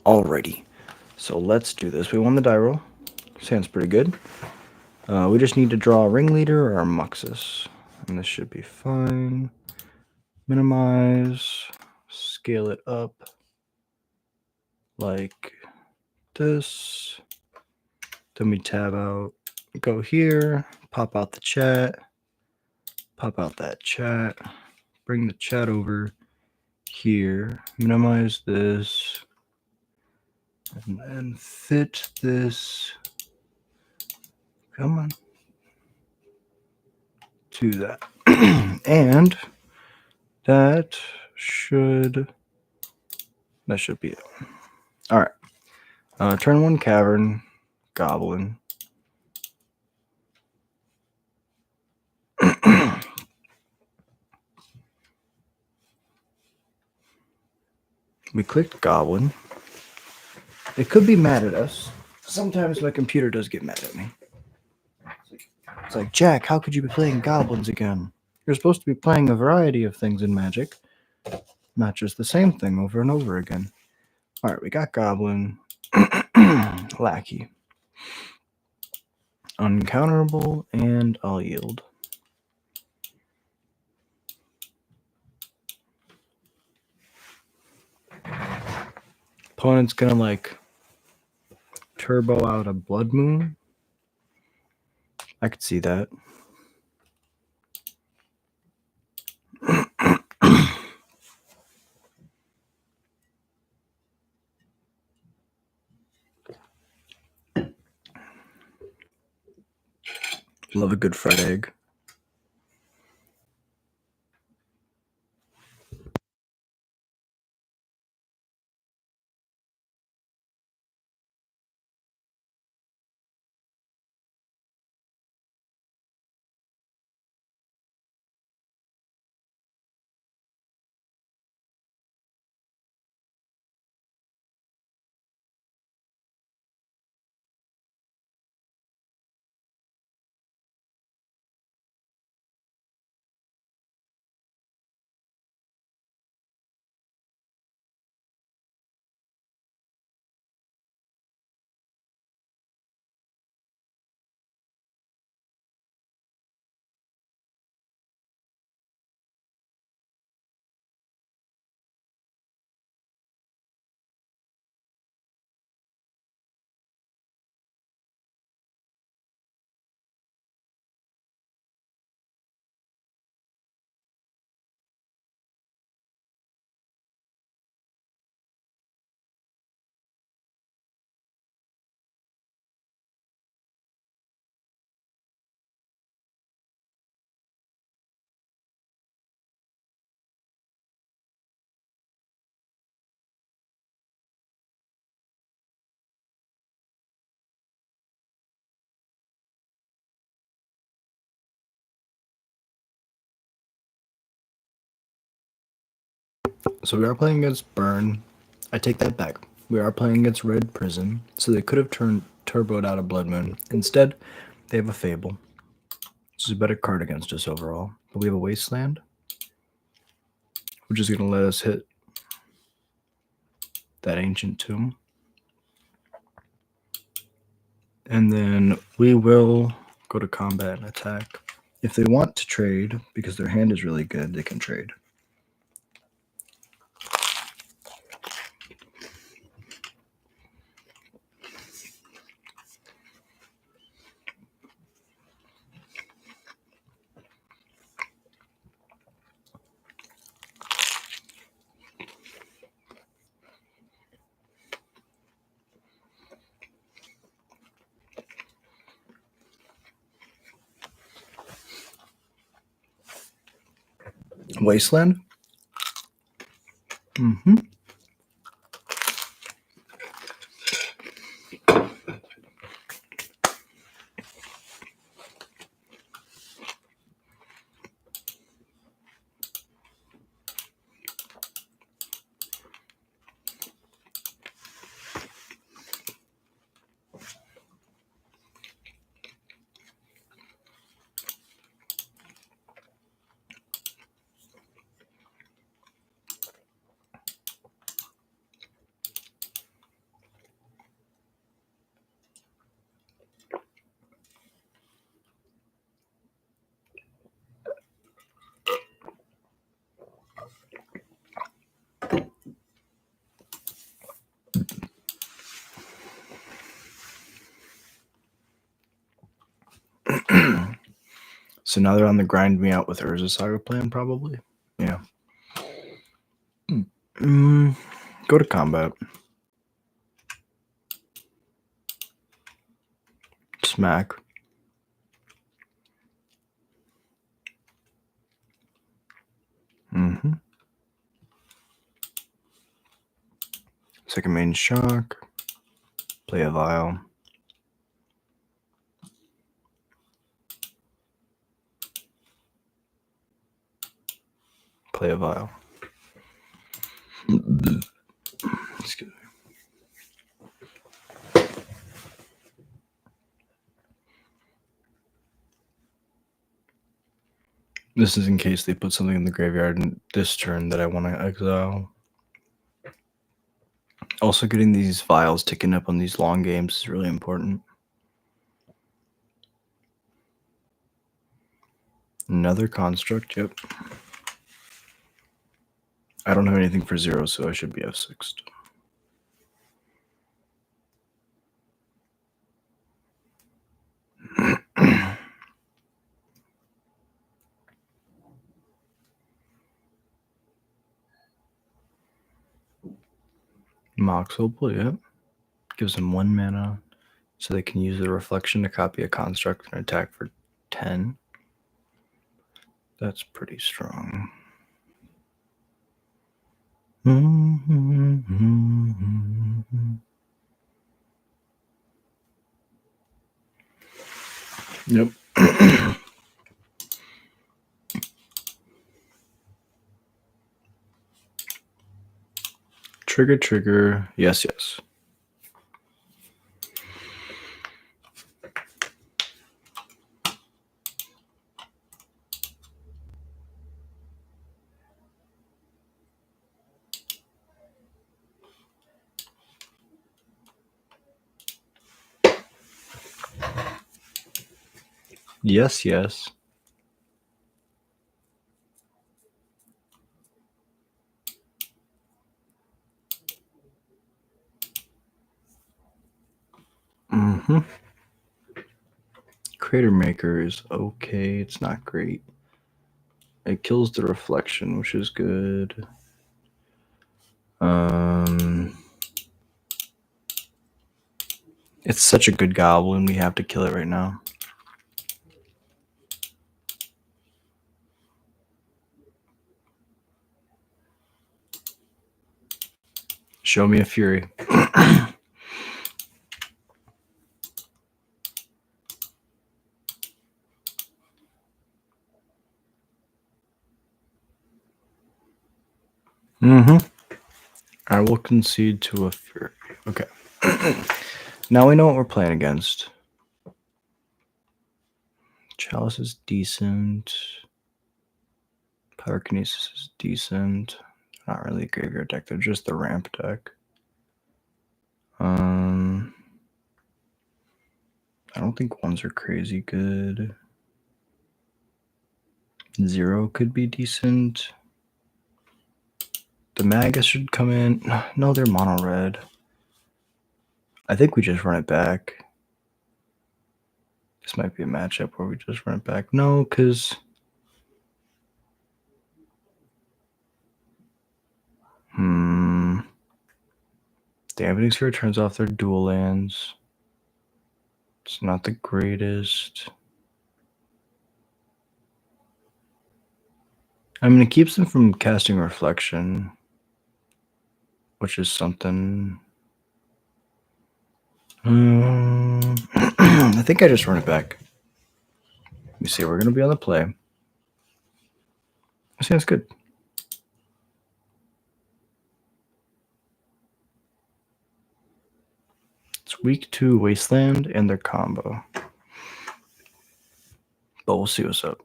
Alrighty, so let's do this. We won the die roll. Sounds pretty good. We just need to draw a ringleader or a muxus, and this should be fine. Minimize, scale it up like this. Then we tab out, go here, pop out the chat, pop out that chat, bring the chat over here, minimize this, and then fit this, come on, to that. And that should be it. All right. Turn 1 cavern, goblin. We clicked goblin. It could be mad at us. Sometimes my computer does get mad at me. It's like, Jack, how could you be playing goblins again? You're supposed to be playing a variety of things in Magic, not just the same thing over and over again. All right, we got goblin. Lackey. Uncounterable, and I'll yield. Opponent's gonna like turbo out a Blood Moon. I could see that. Love a good fried egg. So we are playing against Burn. I take that back. We are playing against Red Prison, so they could have turboed out a Blood Moon. Instead, they have a Fable. This is a better card against us overall. But we have a Wasteland, which is going to let us hit that Ancient Tomb. And then we will go to combat and attack. If they want to trade, because their hand is really good, they can trade. Wasteland? Mm-hmm. So now they're on the grind me out with Urza Saga plan, probably. Yeah. Go to combat. Smack. Second main shock. Play a vial. Play a vial. Excuse me. This is in case they put something in the graveyard in this turn that I want to exile. Also, getting these vials ticking up on these long games is really important. Another construct, yep. I don't have anything for 0, so I should be F6'd. Mox Opal, yep. Gives them 1 mana, so they can use the reflection to copy a construct and attack for 10. That's pretty strong. Yep. Trigger. Yes. Yes. Crater Maker is okay. It's not great. It kills the reflection, which is good. It's such a good goblin. We have to kill it right now. Show me a fury. I will concede to a fury. Okay. Now we know what we're playing against. Chalice is decent. Pyrokinesis is decent. Not really a graveyard deck. They're just the ramp deck. I don't think ones are crazy good. 0 could be decent. The Magus should come in. No, they're mono red. I think we just run it back. This might be a matchup where we just run it back. No, because... Dampening Sphere turns off their dual lands. It's not the greatest. I mean, it keeps them from casting Reflection, which is something. I think I just run it back. Let me see. We're going to be on the play. I think that's good. It's weak to Wasteland and their combo. But we'll see what's up.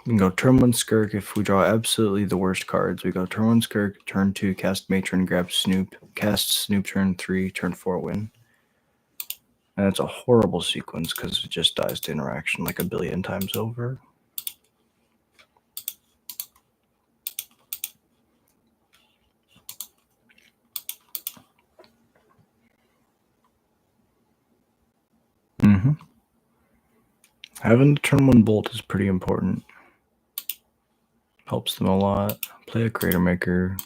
We can go turn 1 Skirk if we draw absolutely the worst cards. We go turn 1 Skirk, turn 2 cast Matron, grab Snoop, cast Snoop turn 3, turn 4 win. And it's a horrible sequence because it just dies to interaction like a billion times over. Having the turn 1 bolt is pretty important. Helps them a lot. Play a Crater Maker.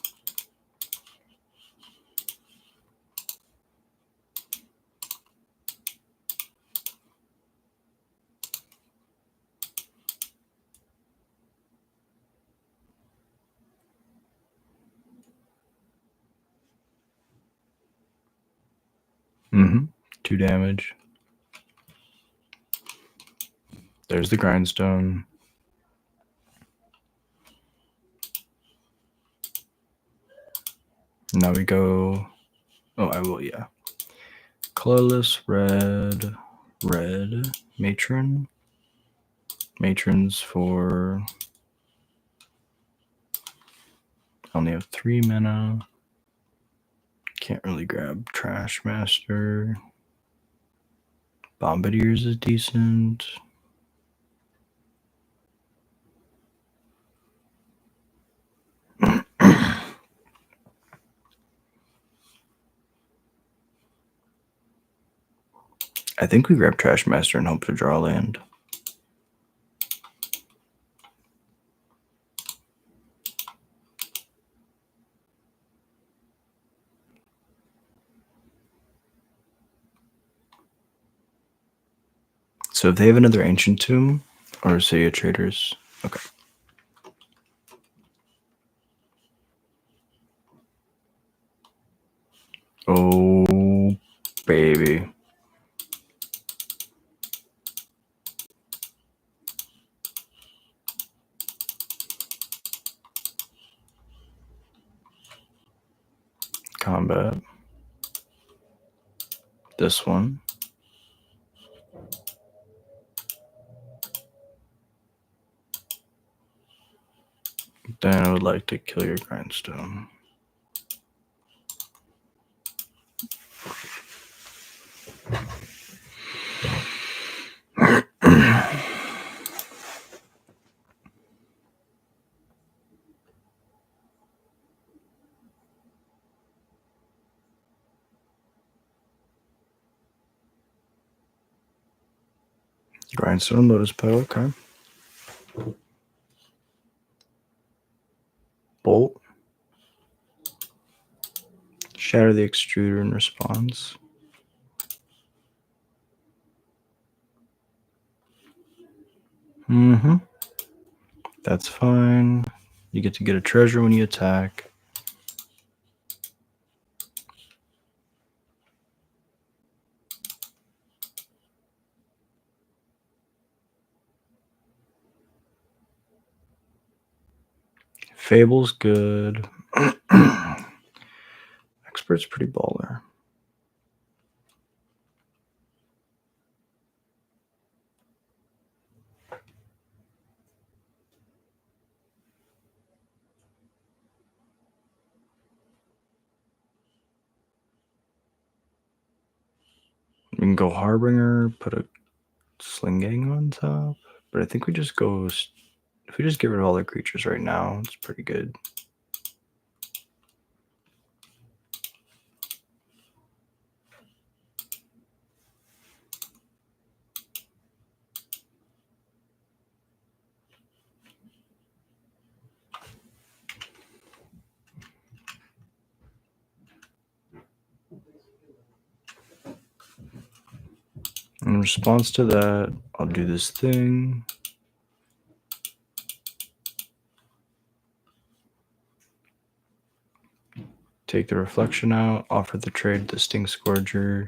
Mm-hmm. 2 damage. There's the Grindstone. Now we go... Oh, I will, yeah. Colorless, red, matron. Matrons for... I only have 3 mana. Can't really grab Trash Master. Bombardiers is decent. I think we grab Trash Master and hope to draw land. So if they have another Ancient Tomb or say a Traders, okay. Oh, baby. Combat. This one. Then I would like to kill your Grindstone. Grindstone, Lotus Petal, okay. Bolt. Shatter the Extruder in response. Mm-hmm. That's fine. You get to get a treasure when you attack. Fable's good. Expert's pretty baller. We can go Harbinger, put a Sling Gang on top, but I think we just go... If we just get rid of all their creatures right now, it's pretty good. In response to that, I'll do this thing. Take the Reflection out, offer the trade to Sting Scourger.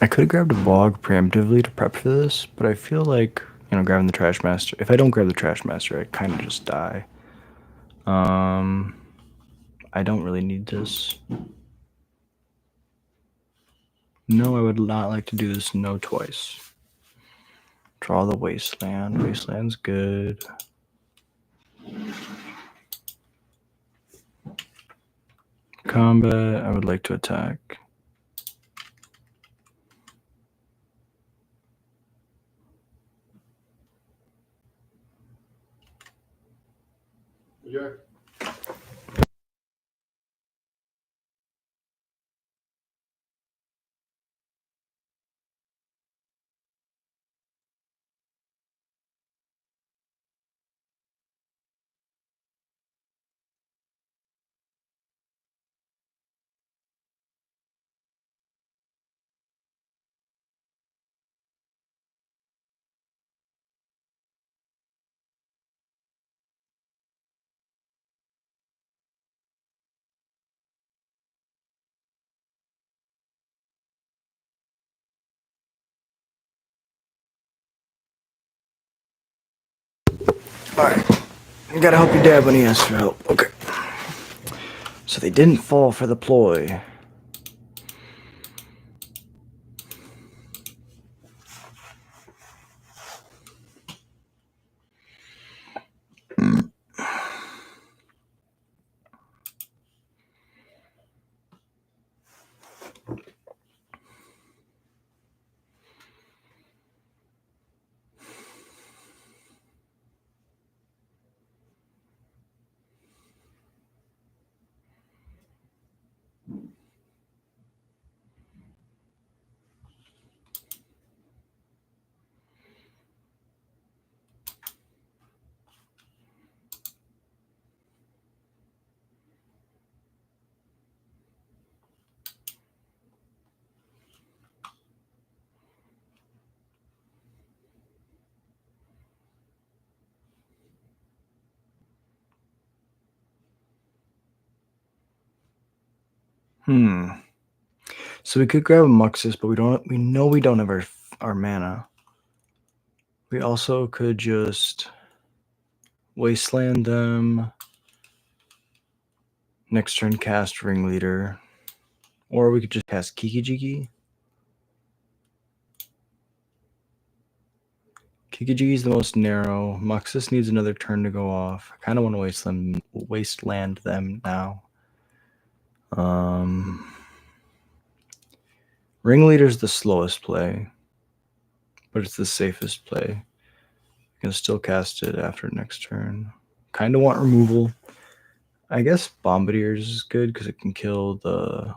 I could have grabbed a bog preemptively to prep for this, but I feel like, grabbing the Trash Master. If I don't grab the Trash Master, I kind of just die. I don't really need this. No, I would not like to do this no twice. Draw the Wasteland. Wasteland's good. Combat, I would like to attack. Yeah. Alright. You gotta help your dad when he asks for help. Okay. So they didn't fall for the ploy. So we could grab a Muxus, but we know we don't have our mana. We also could just Wasteland them. Next turn cast Ringleader. Or we could just cast Kiki-Jiki. Kiki-Jiki is the most narrow. Muxus needs another turn to go off. I kind of want to wasteland them now. Ringleader's the slowest play, but it's the safest play. You can still cast it after next turn. Kind of want removal. I guess Bombardiers is good because it can kill the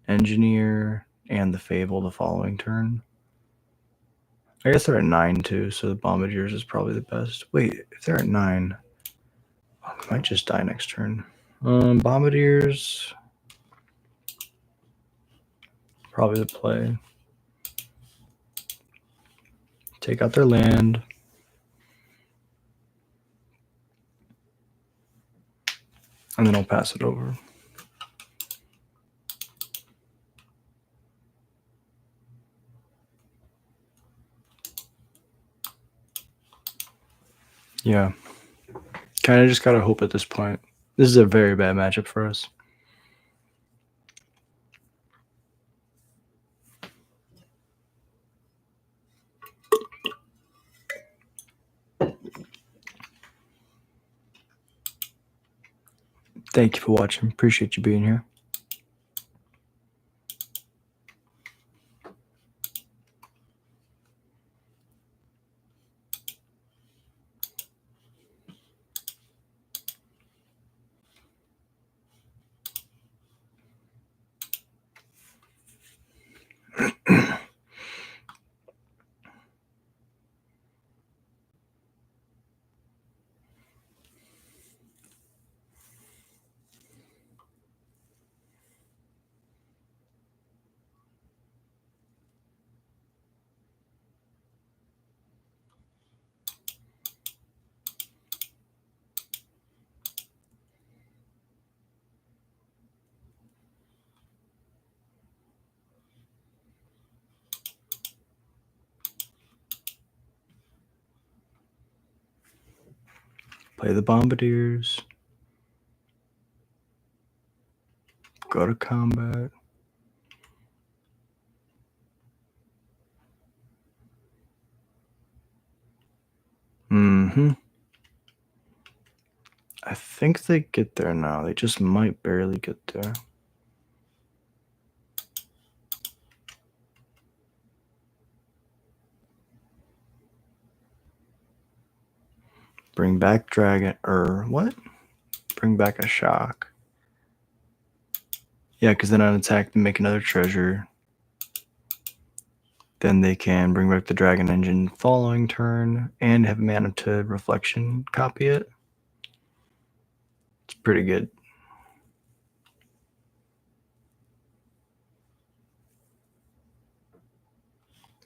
Engineer and the Fable the following turn. I guess they're at 9 too, so the Bombardiers is probably the best. Wait, if they're at 9, I might just die next turn. Bombardiers, probably the play. Take out their land. And then I'll pass it over. Yeah. Kind of just gotta hope at this point. This is a very bad matchup for us. Thank you for watching. Appreciate you being here. Play the bombardiers. Go to combat. Mm-hmm. I think they get there now. They just might barely get there. Bring back dragon, or what? Bring back a shock. Yeah, because then on attack, they make another treasure. Then they can bring back the dragon engine following turn and have mana to reflection copy it. It's pretty good.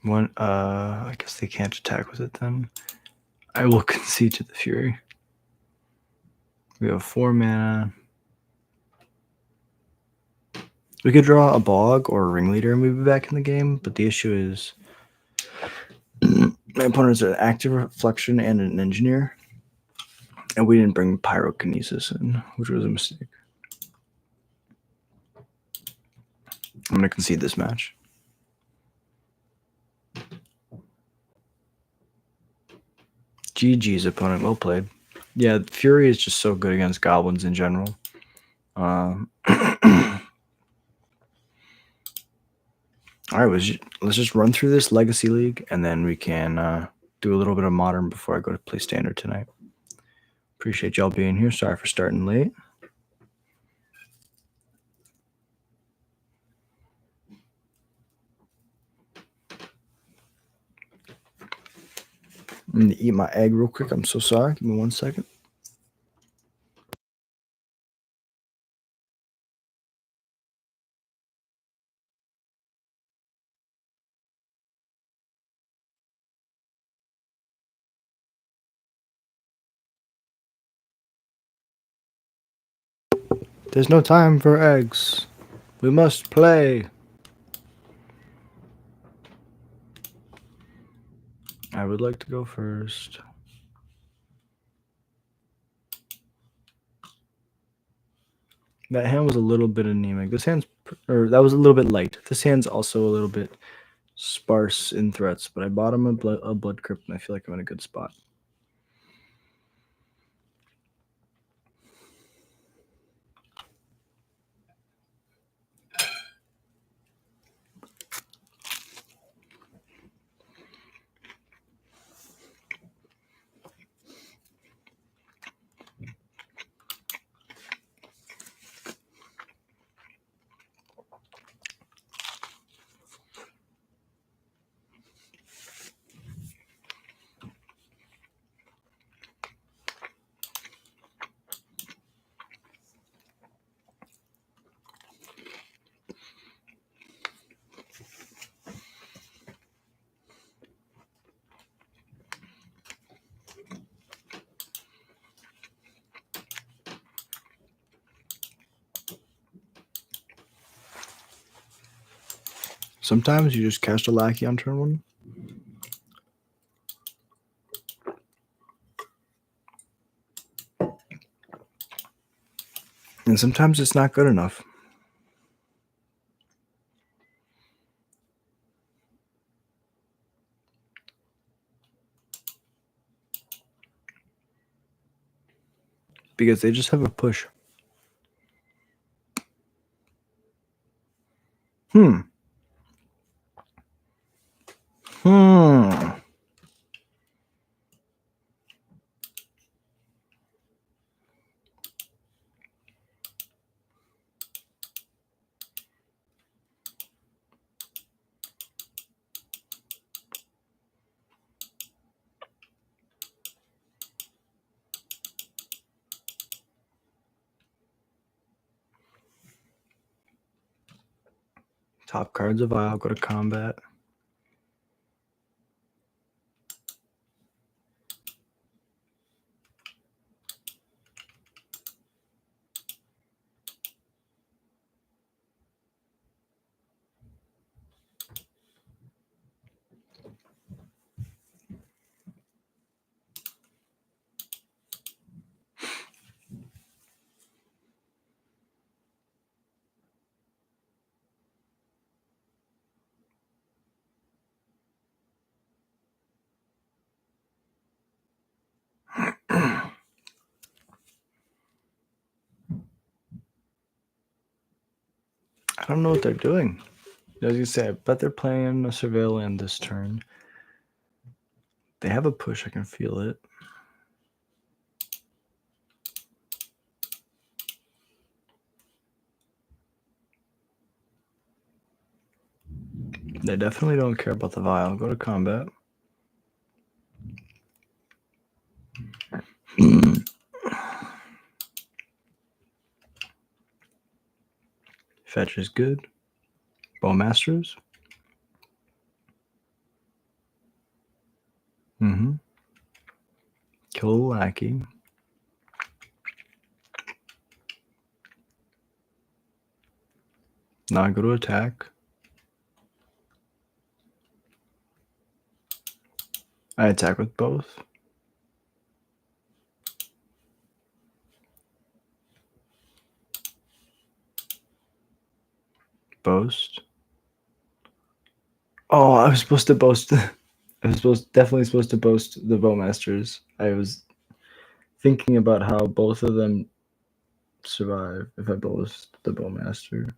One, I guess they can't attack with it then. I will concede to the Fury. We have 4 mana. We could draw a Bog or a Ringleader and we'd be back in the game, but the issue is my opponent is an active reflection and an engineer, and we didn't bring pyrokinesis in, which was a mistake. I'm going to concede this match. GG's opponent, well played. Yeah, Fury is just so good against goblins in general. All right, let's just run through this Legacy League, and then we can do a little bit of Modern before I go to play Standard tonight. Appreciate y'all being here. Sorry for starting late. I'm going to eat my egg real quick. I'm so sorry. Give me 1 second. There's no time for eggs. We must play. I would like to go first. That hand was a little bit anemic. This hand's, or that was a little bit light. This hand's also a little bit sparse in threats, but I bought him a blood crypt, and I feel like I'm in a good spot. Sometimes you just cast a lackey on turn 1. And sometimes it's not good enough. Because they just have a push. Hmm. Top cards of Isle, go to combat. don't know what they're doing. As you say, I bet they're playing a surveil land this turn. They have a push. I can feel it. They definitely don't care about the vial. Go to combat. Fetch is good. Bowmasters. Mm-hmm. Kill a lackey. Now I go to attack. I attack with both. Boast. Oh, I was supposed to boast. I was definitely supposed to boast the bowmasters. I was thinking about how both of them survive if I boast the bowmaster.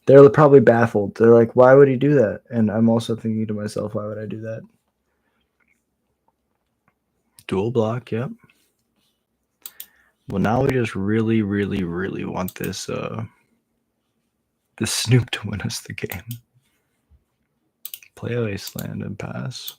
They're probably baffled. They're like, why would he do that? And I'm also thinking to myself, why would I do that? Dual block, yep. Well, now we just really, really, really want this this Snoop to win us the game. Play a wasteland and pass.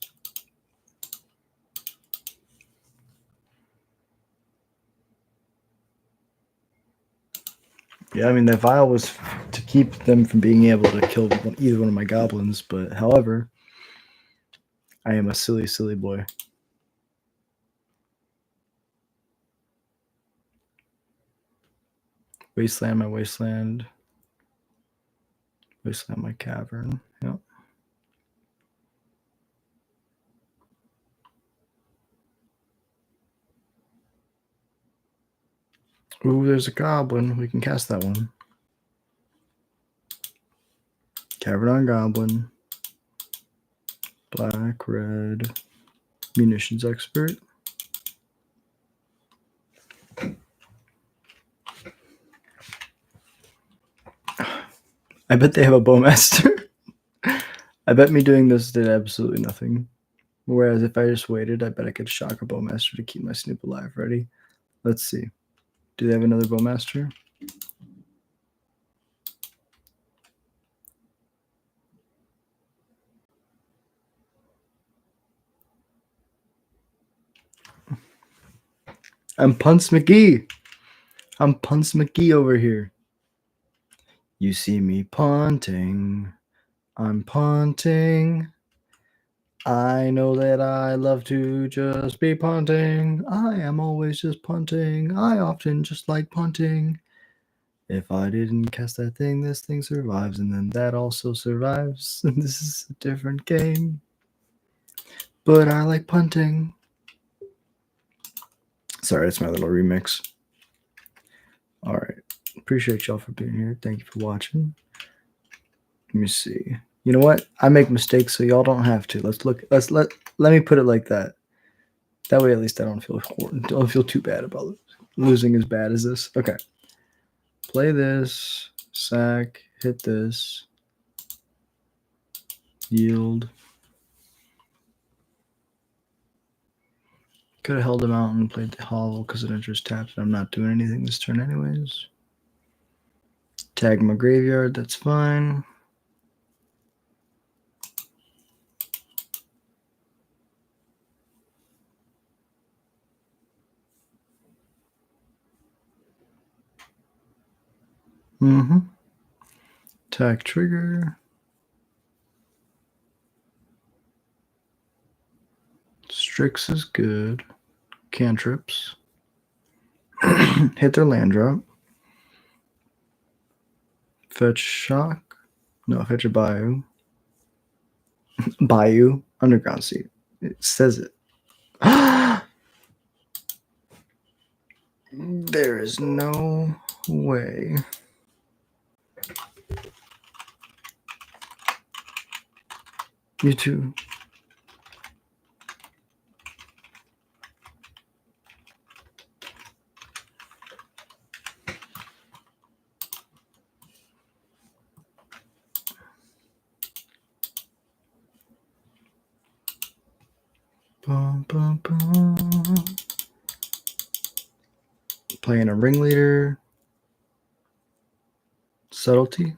Yeah, I mean, that vial was to keep them from being able to kill either one of my goblins, but however, I am a silly, silly boy. Wasteland my wasteland. Wasteland my cavern. Yep. Ooh, there's a goblin. We can cast that one. Cavern on goblin. Black, red. Munitions expert. I bet they have a bowmaster. I bet me doing this did absolutely nothing. Whereas if I just waited, I bet I could shock a bowmaster to keep my Snoop alive. Ready? Let's see. Do they have another bowmaster? I'm Punce McGee. I'm Punce McGee over here. You see me punting. I'm punting. I know that I love to just be punting. I am always just punting. I often just like punting. If I didn't cast that thing, this thing survives, and then that also survives. And this is a different game. But I like punting. Sorry, that's my little remix. All right. Appreciate y'all for being here. Thank you for watching. Let me see. You know what? I make mistakes, so y'all don't have to. Let me put it like that. That way, at least I don't feel too bad about losing as bad as this. Okay. Play this. Sack. Hit this. Yield. Could have held him out and played the hollow because it enters taps, but I'm not doing anything this turn anyways. Tag my graveyard. That's fine. Mm-hmm. Attack trigger. Strix is good. Cantrips. Hit their land drop. Fetch shock. No, fetch a bayou. Bayou. Underground seat. It says it. There is no way. You too. Bum, bum, bum. Playing a ringleader. Subtlety.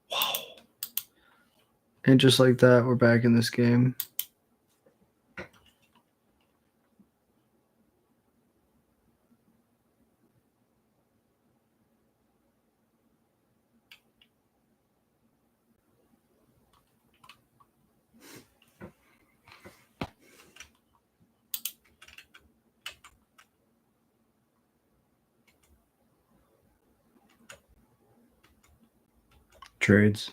Wow. And just like that, we're back in this game. Trades.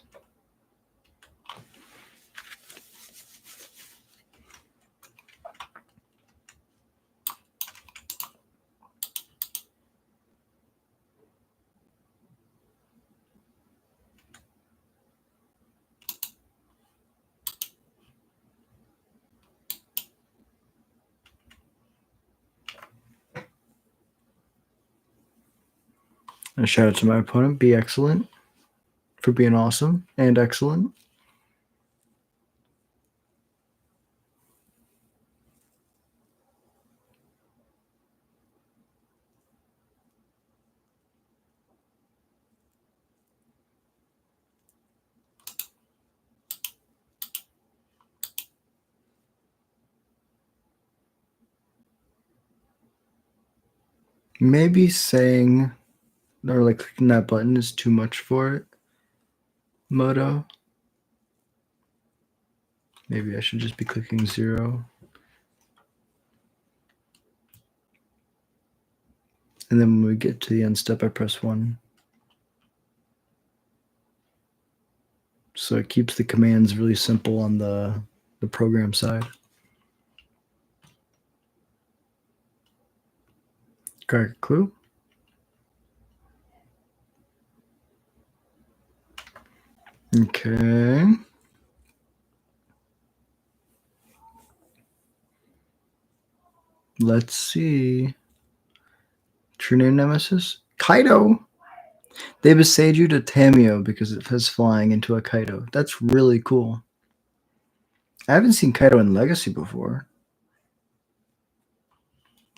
And shout out to my opponent, Be Excellent, for being awesome and excellent. Maybe saying or like clicking that button is too much for it. Moto. Maybe I should just be clicking 0. And then when we get to the end step, I press 1. So it keeps the commands really simple on the program side. Crack a clue. Okay. Let's see. True name nemesis? Kaido. They besiege you to Tamio because it has flying into a Kaido. That's really cool. I haven't seen Kaido in Legacy before.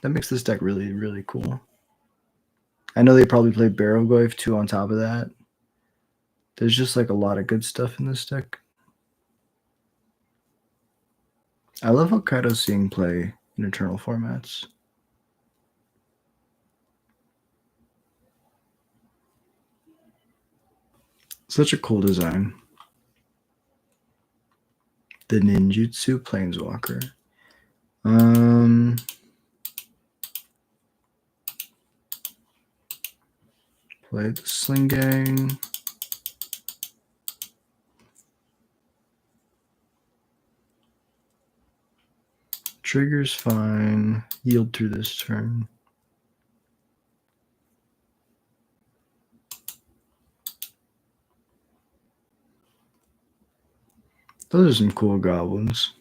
That makes this deck really, really cool. I know they probably play Barrowglaive too on top of that. There's just like a lot of good stuff in this deck. I love how Kaido's seeing play in Eternal formats. Such a cool design. The Ninjutsu Planeswalker. Play the Sling Gang. Trigger's fine. Yield through this turn. Those are some cool goblins.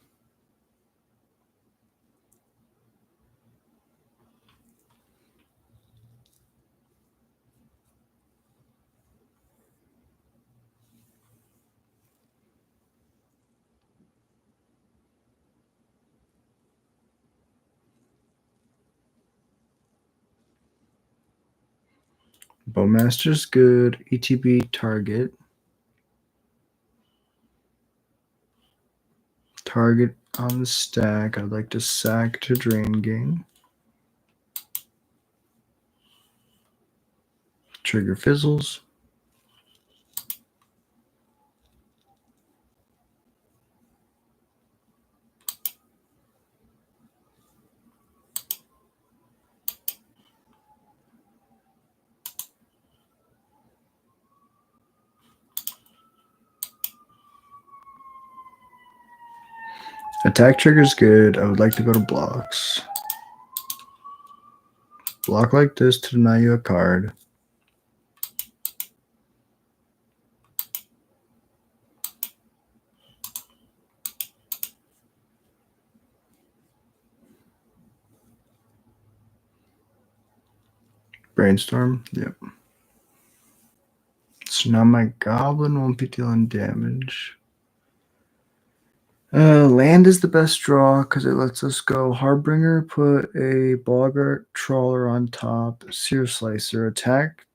Bowmaster's good. ETB target. Target on the stack. I'd like to sack to drain gain. Trigger fizzles. Attack trigger's good. I would like to go to blocks. Block like this to deny you a card. Brainstorm. Yep. So now my goblin won't be dealing damage. Land is the best draw because it lets us go Harbinger, put a Boggart Trawler on top, Sear Slicer, attack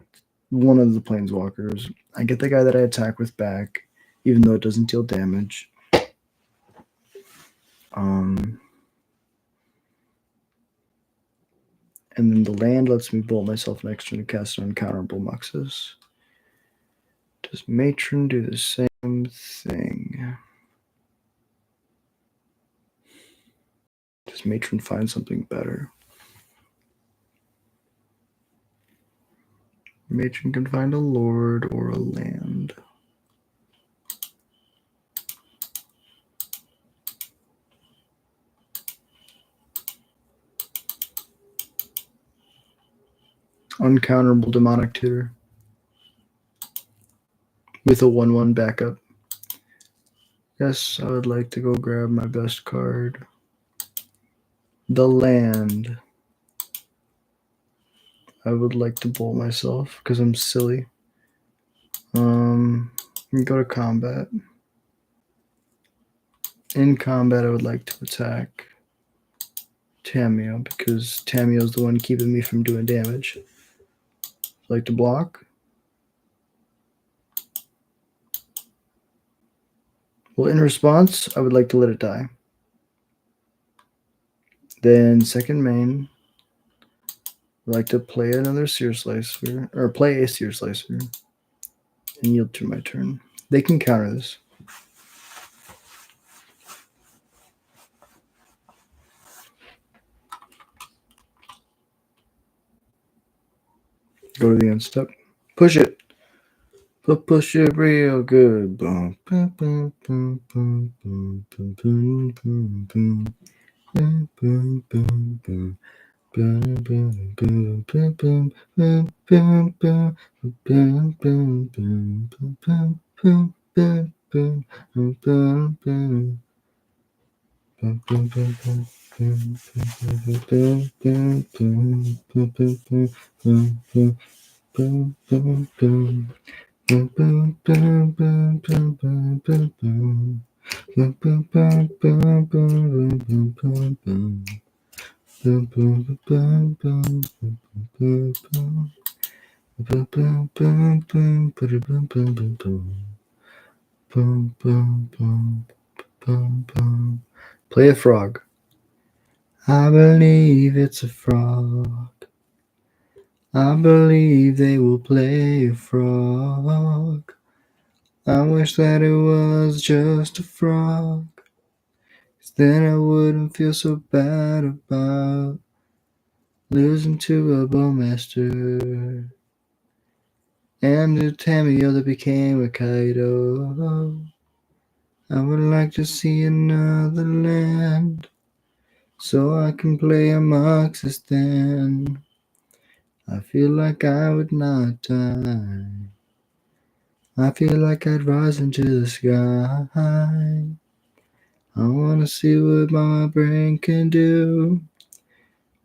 one of the Planeswalkers. I get the guy that I attack with back, even though it doesn't deal damage. And then the land lets me bolt myself next turn to cast an uncounterable Muxus. Does Matron do the same thing? Does Matron find something better? Matron can find a lord or a land. Uncounterable Demonic Tutor with a 1/1 backup. Yes, I would like to go grab my best card. The land. I would like to bolt myself because I'm silly. Go to combat. In combat, I would like to attack Tamio because Tamio's the one keeping me from doing damage. I'd like to block. Well, in response, I would like to let it die. Then second main, I'd like to play another Sear Slicer, or play a Sear Slicer, and yield to my turn. They can counter this. Go to the end step. Push it. Push it real good. Boom, boom, boom, boom, boom, boom, boom, boom, boom, boom, boom, boom, boom, boom. Boom, boom, boom, boom, boom, boom, boom, boom, boom, boom, boom, boom, boom, boom, boom, boom, boom, boom. Boom, boom, boom, boom, boom, boom, boom, boom, boom, boom, boom, boom, boom, boom, boom, boom. Boom, boom, boom, boom, boom, boom, boom, boom. Boom, boom, boom, boom, boom, boom, boom, boom, boom. Boom, boom, boom, boom, boom, boom, boom. Boom, boom, boom, boom, boom, boom, boom, boom, boom. Boom, boom, boom, boom, boom. Play a frog. I believe it's a frog. I believe they will play a frog. I wish that it was just a frog. 'Cause then I wouldn't feel so bad about losing to a bowmaster. And a Tamio that became a Kaido. I would like to see another land, so I can play a Muxus then. I feel like I would not die. I feel like I'd rise into the sky. I wanna see what my brain can do.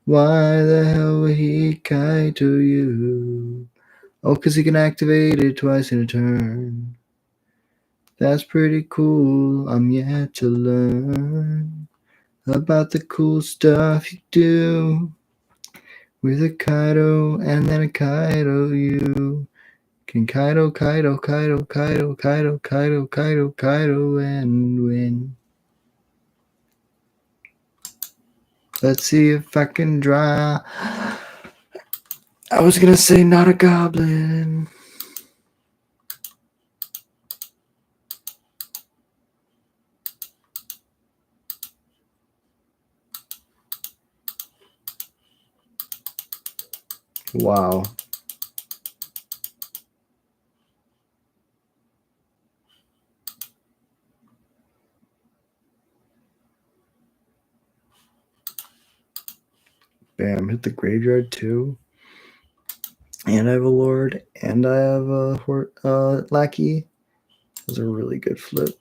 Why the hell would he Kaito you? Oh, 'cause he can activate it twice in a turn. That's pretty cool. I'm yet to learn about the cool stuff you do with a Kaido and then a Kaido you. Can Kaido and win. Let's see if I can draw. I was gonna say not a goblin. Wow. Bam, hit the graveyard too. And I have a lord, and I have a lackey. That was a really good flip.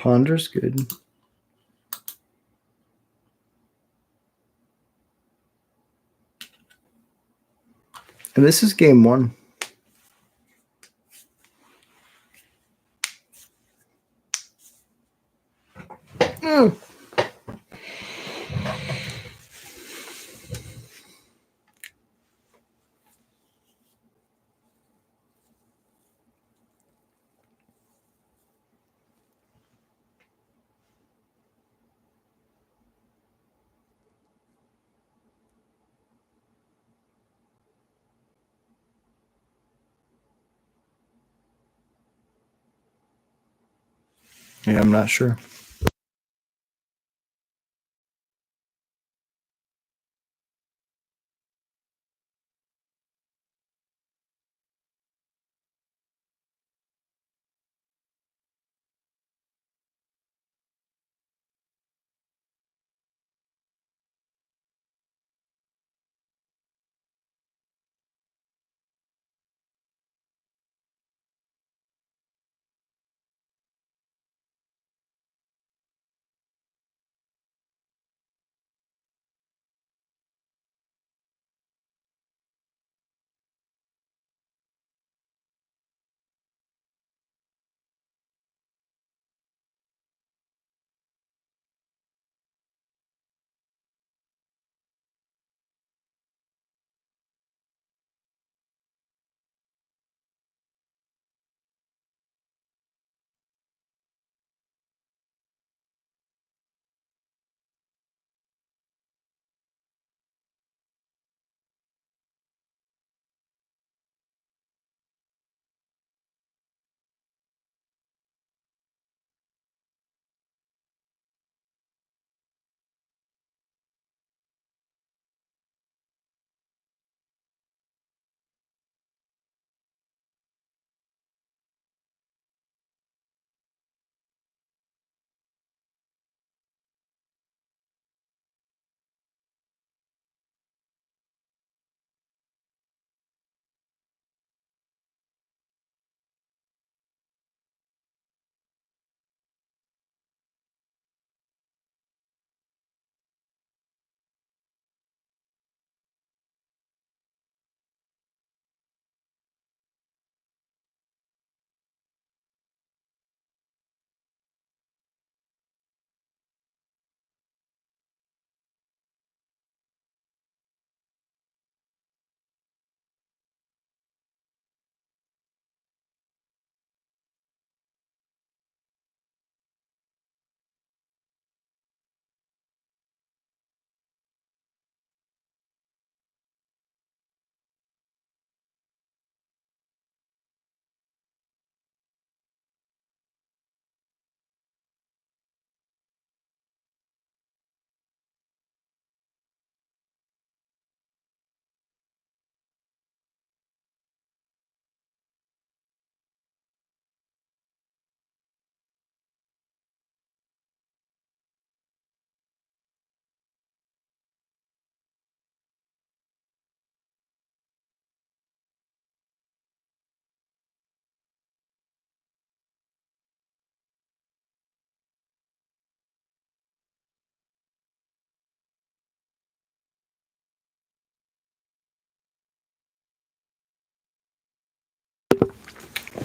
Ponder's good. And this is game 1. Mm. Yeah, I'm not sure.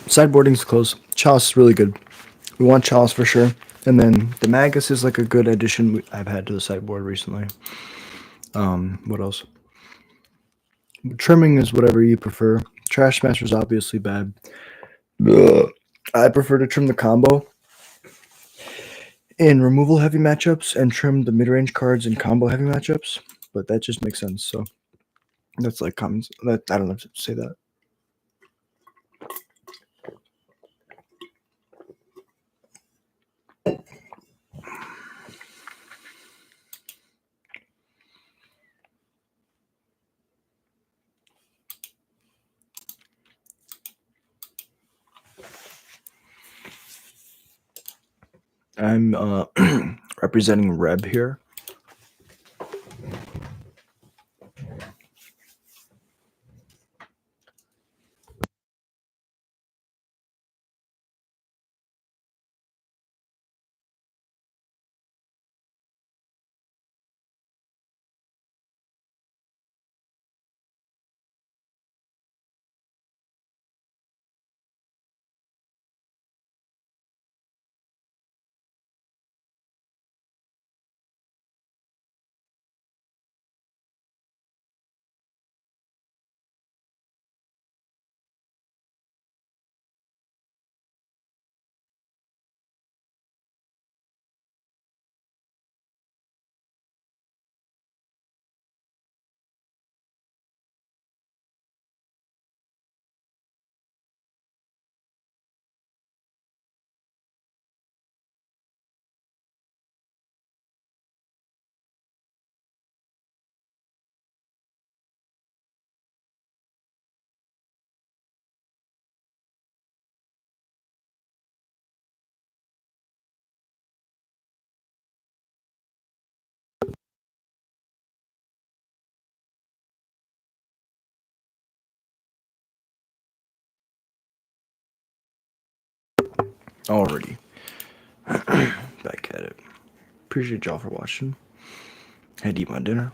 Sideboarding's close. Chalice is really good. We want Chalice for sure. And then the Magus is like a good addition I've had to the sideboard recently. What else? Trimming is whatever you prefer. Trash Smasher is obviously bad. Ugh. I prefer to trim the combo in removal heavy matchups and trim the mid-range cards in combo heavy matchups, but that just makes sense. So that's like common. That I don't know to say that. I'm representing Reb here. Already. Back at it. Appreciate y'all for watching. Had to eat my dinner.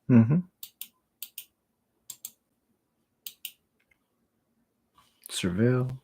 Mm-hmm. Surveil.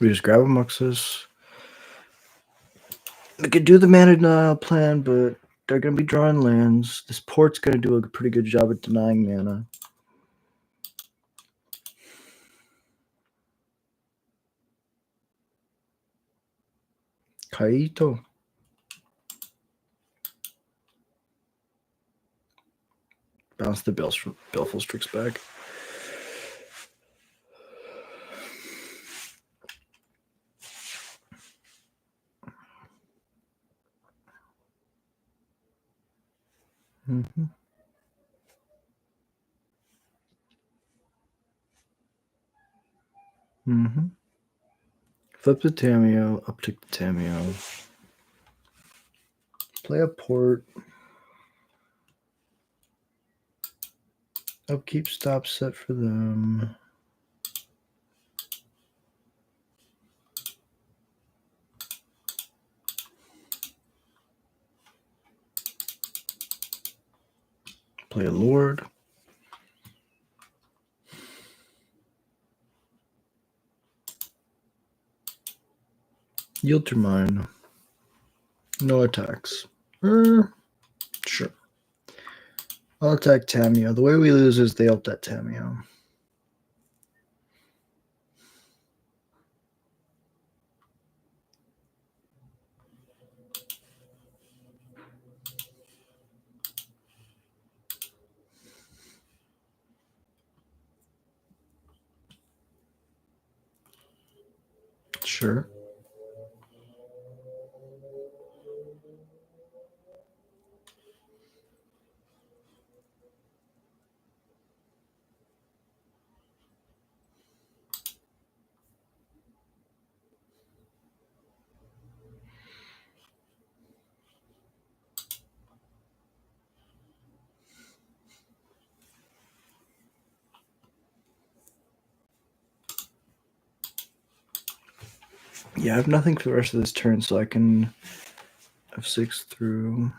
We just grab a Muxus. We could do the mana denial plan, but they're going to be drawing lands. This port's going to do a pretty good job at denying mana. Kaito. Bounce the Baleful Strix back. Mm-hmm. Mm-hmm. Flip the Tameo, uptick the Tameo. Play a port. Upkeep stop set for them. Play a Lord. Yield to mine. No attacks. Sure. I'll attack Tameo. The way we lose is they ult that Tameo. Sure. Yeah, I have nothing for the rest of this turn, so I can F6 through.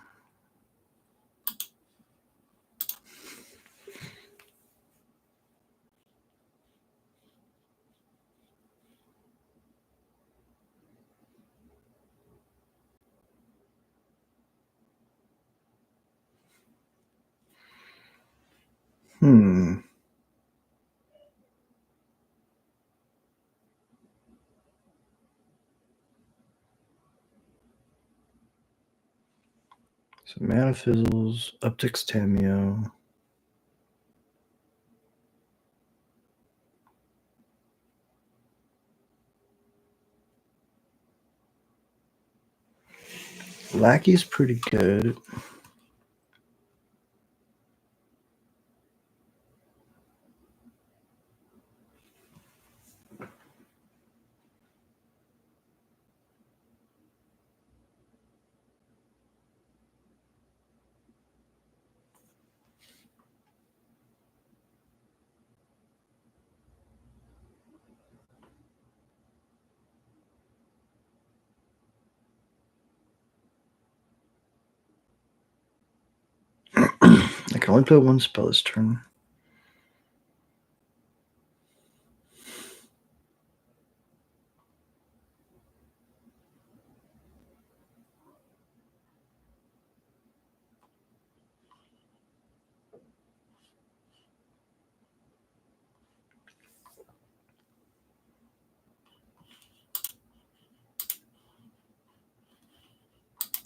So mana fizzles, upticks Tameo. Lackey's pretty good. I can only play one spell this turn.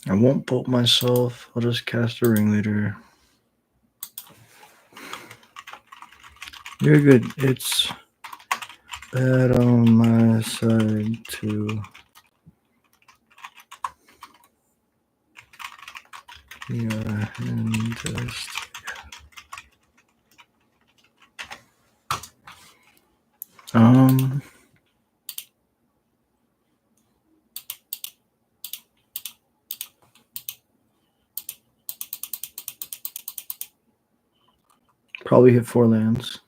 I won't bolt myself. I'll just cast a ringleader. You're good. It's bad on my side too. Yeah, and just probably hit 4 lands.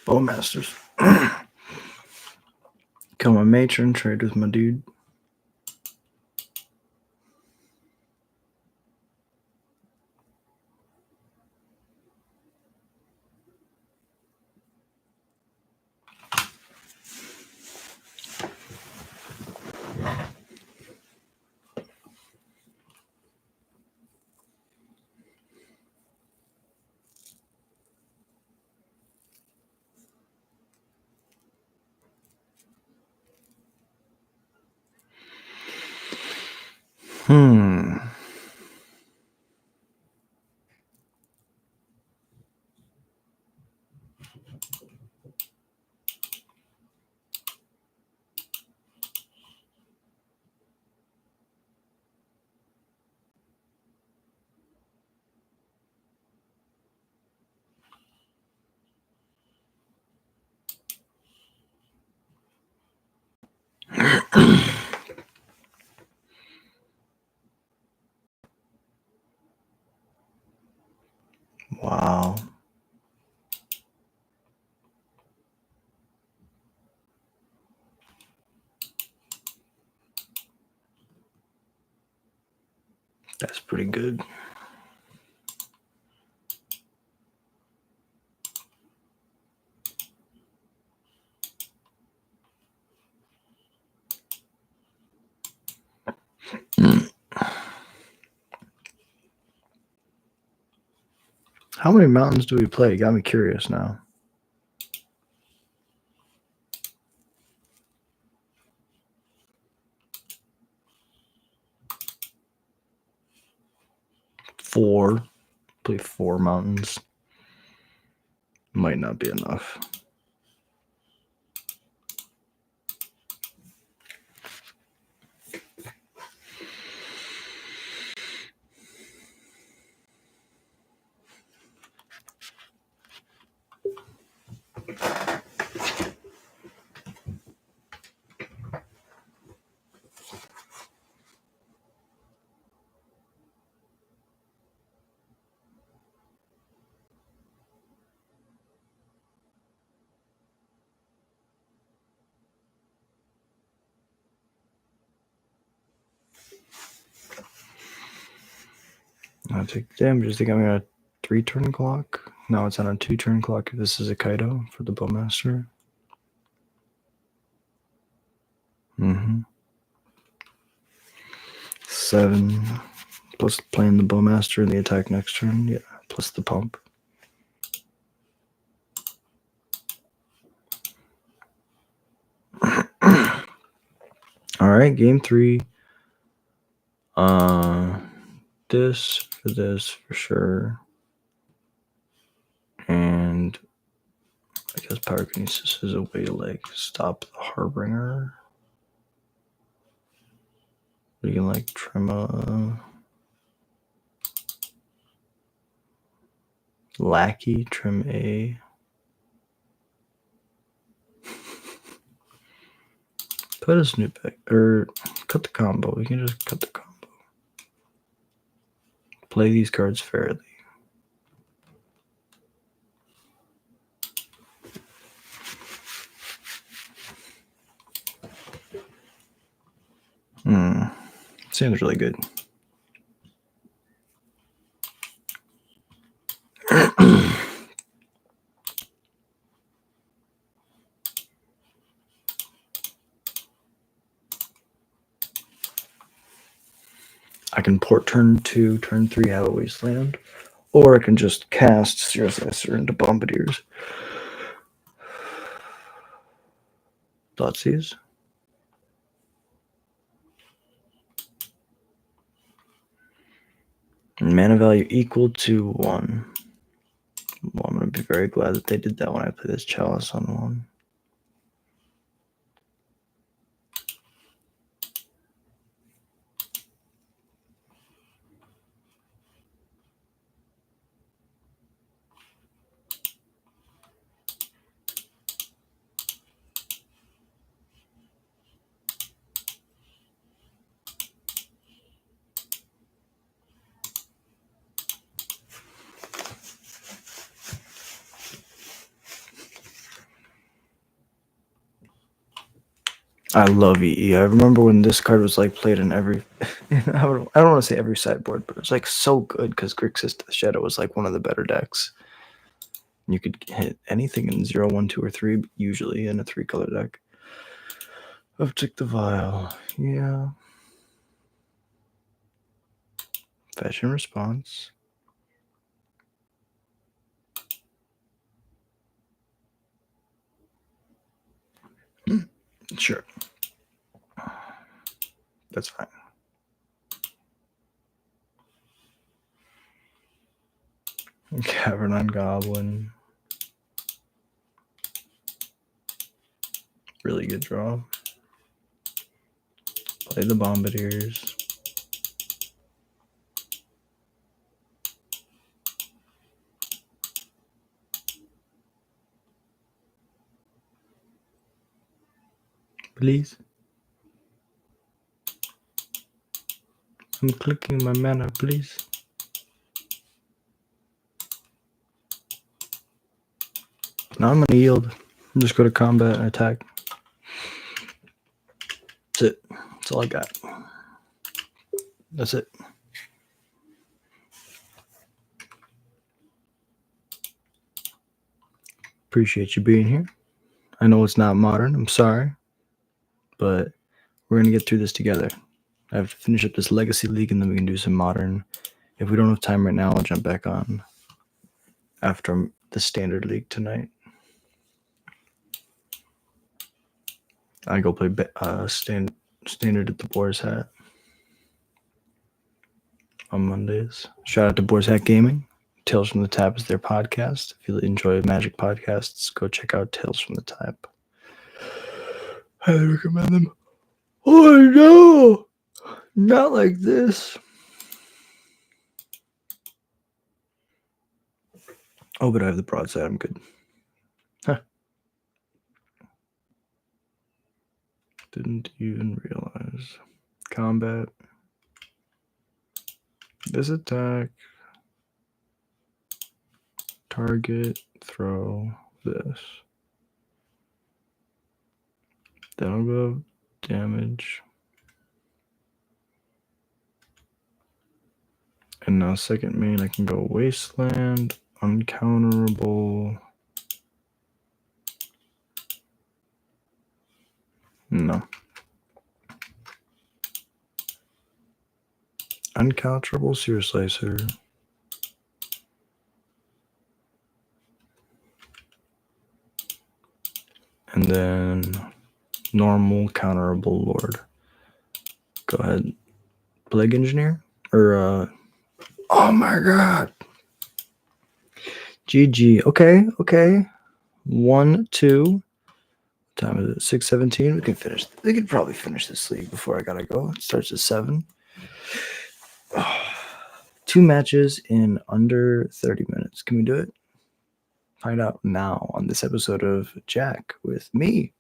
Bowmasters. Kill my matron, trade with my dude. Wow. That's pretty good. How many mountains do we play? Got me curious now. Four. Play 4 mountains. Might not be enough. I'll take the damage. I think I'm going to 3-turn clock. No, it's on a 2-turn clock. This is a Kaido for the Bowmaster. 7. Plus playing the Bowmaster and the attack next turn. Yeah, plus the pump. Alright, game 3. This for sure. And I guess Pyrokinesis is a way to like stop the Harbinger. We can like trim a Lackey, trim A. Put a snoop back, or cut the combo. We can just cut the combo. Play these cards fairly. Seems really good. I can port turn 2, turn 3, have a Wasteland. Or I can just cast Cirrus Acer into Bombardiers. Thoughtseize. Mana value equal to 1. Well, I'm going to be very glad that they did that when I play this Chalice on 1. I love EE. I remember when this card was like played in every. I don't want to say every sideboard, but it was like so good because Grixis the Shadow was like one of the better decks. You could hit anything in 0, 1, 2, or 3, usually in a 3-color deck. Uptick the Vial. Yeah. Fashion Response. Sure. That's fine. Cavern on Goblin. Really good draw. Play the Bombardiers. Please. I'm clicking my mana, please. Now I'm going to yield. Just go to combat and attack. That's it. That's all I got. That's it. Appreciate you being here. I know it's not modern. I'm sorry. But we're going to get through this together. I have to finish up this Legacy League and then we can do some modern. If we don't have time right now, I'll jump back on after the Standard League tonight. I go play Standard at the Boar's Hat on Mondays. Shout out to Boar's Hat Gaming. Tales from the Tap is their podcast. If you enjoy Magic podcasts, go check out Tales from the Tap. Highly recommend them. Oh no! Not like this. Oh, but I have the broadside. I'm good. Huh. Didn't even realize. Combat. This attack. Target. Throw this. That'll go damage. And now second main, I can go Wasteland, Uncounterable. No. Uncalculable sear slicer. And then normal counterable lord. Go ahead. Plague engineer? Or oh my god. GG. Okay. 1, 2. Time is it? 6:17. We can finish. We could probably finish this league before I gotta go. It starts at 7. 2 matches in under 30 minutes. Can we do it? Find out now on this episode of Jack with me.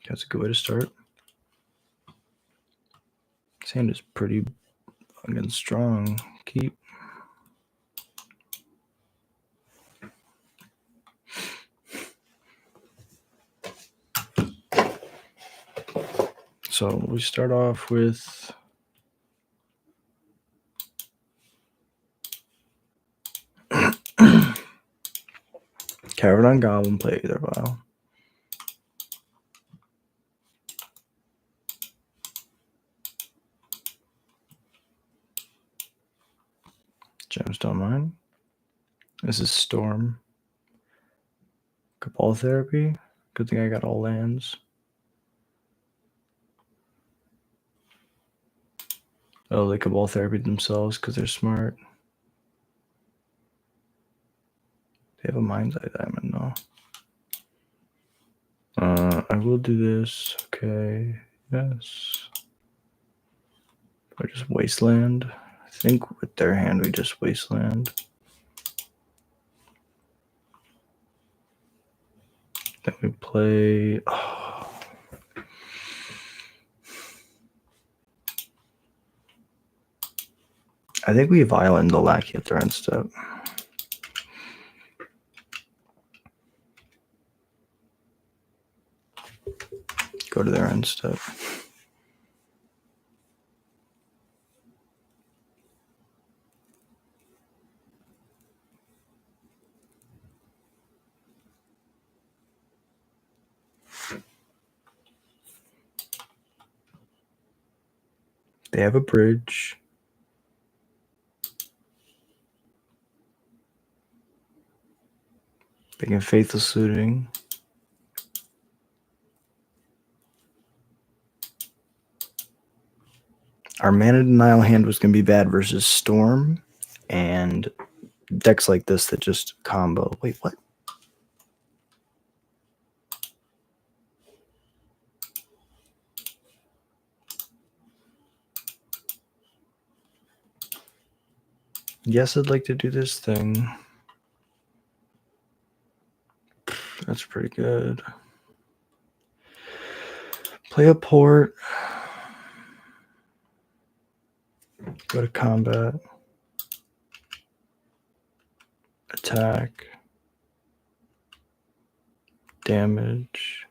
That's a good way to start. His hand is pretty fucking strong. Keep. So we start off with Caravan Goblin, play either vial. Gemstone Mine. This is Storm. Cabal Therapy. Good thing I got all lands. Oh, they Cabal Therapy themselves because they're smart. They have a Mind's Eye Diamond, no. I will do this. Okay. Yes. Or just Wasteland. I think with their hand we just Wasteland. Then we play. Oh. I think we violent the Lackey at their end step. Go to their end step. They have a bridge. They can Faithless Looting. Our Mana Denial hand was going to be bad versus Storm and decks like this that just combo. Wait, what? Yes, I'd like to do this thing. That's pretty good. Play a port. Go to combat. Attack. Damage.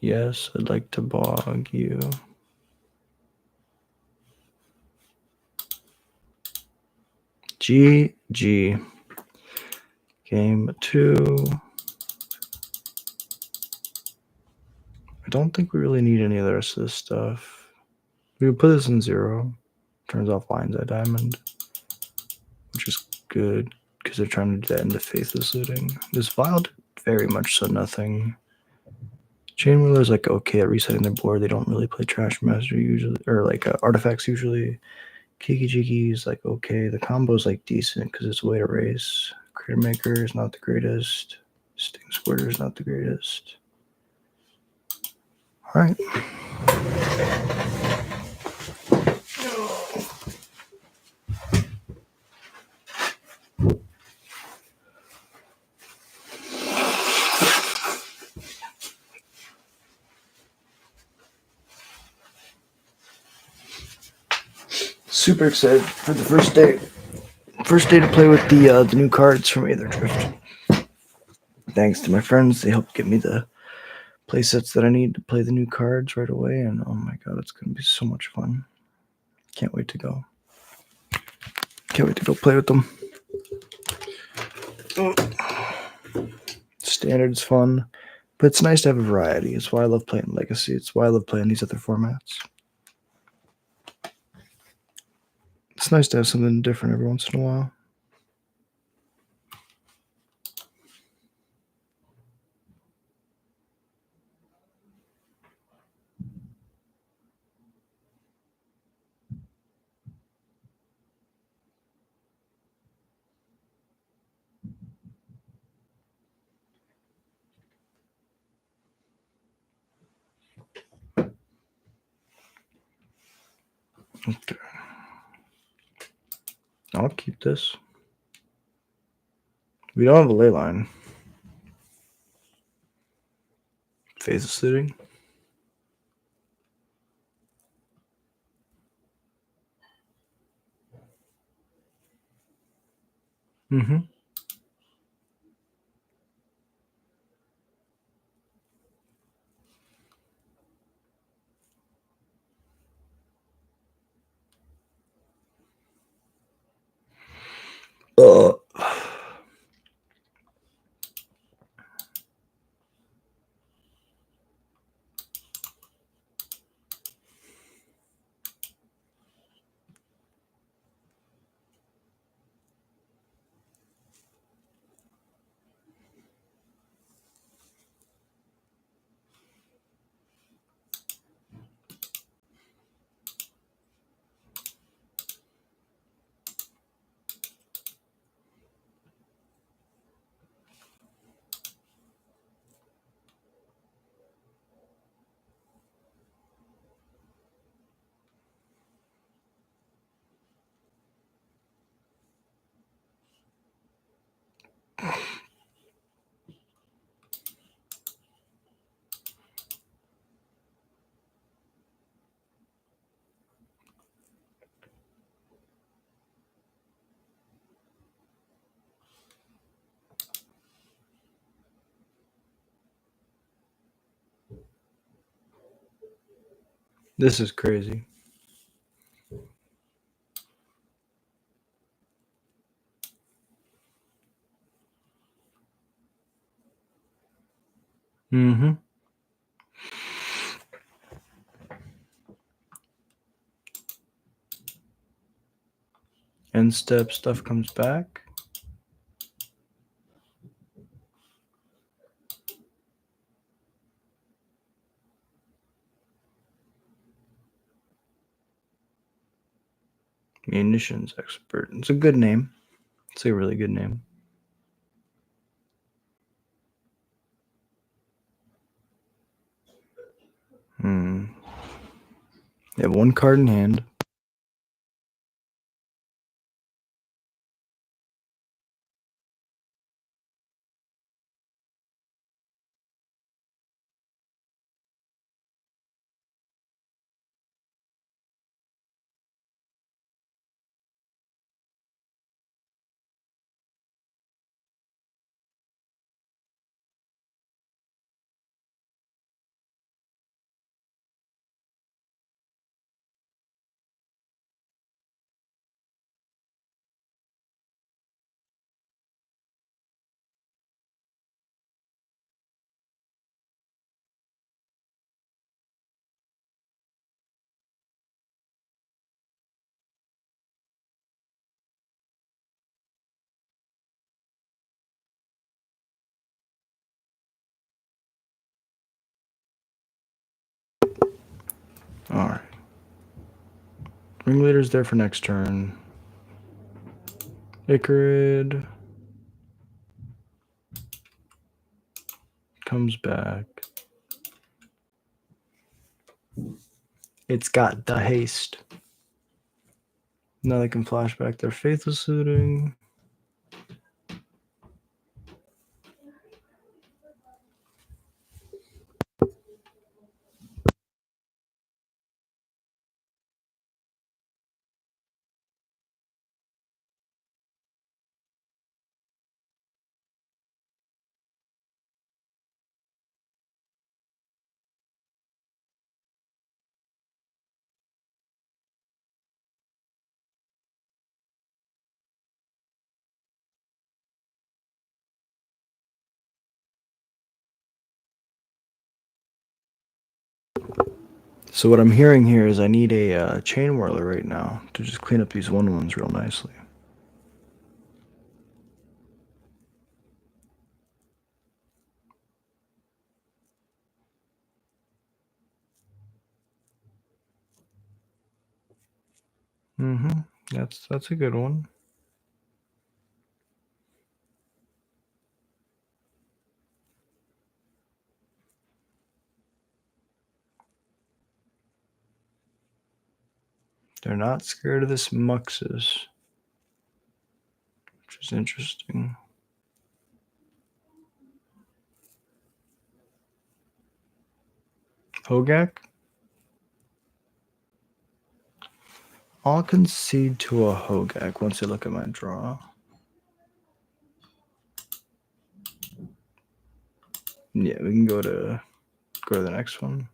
Yes, I'd like to bog you. GG. Game 2. I don't think we really need any of the rest of this stuff. We would put this in 0. Turns off Mind's Eye Diamond, which is good because they're trying to do that into Faithless Looting. This Vial did very much so nothing. Chain Wheeler's like okay at resetting their board. They don't really play Trash Master usually, or like artifacts usually. Kiki Jiki's like okay. The combo's like decent because it's a way to race. Critter Maker is not the greatest. Sting Squirter is not the greatest. All right. Super excited for the first day. First day to play with the new cards from Aether Drift. Thanks to my friends, they helped get me the play sets that I need to play the new cards right away, and oh my god, it's gonna be so much fun. Can't wait to go. Can't wait to go play with them. Standard's fun, but it's nice to have a variety. It's why I love playing Legacy. It's why I love playing these other formats. It's nice to have something different every once in a while. Okay. I'll keep this. We don't have a ley line. Phase of suiting. Mm-hmm. This is crazy. Mm-hmm. End step stuff comes back. Munitions expert. It's a good name. It's a really good name. They have one card in hand. All right. Ringleader's there for next turn. Icarid comes back. It's got the haste. Now they can flash back their faithless suiting. So what I'm hearing here is I need a chain whirler right now to just clean up these 1/1s real nicely. Mm-hmm. That's a good one. They're not scared of this Muxus, which is interesting. Hogak? I'll concede to a Hogak once I look at my draw. Yeah, we can go to the next one.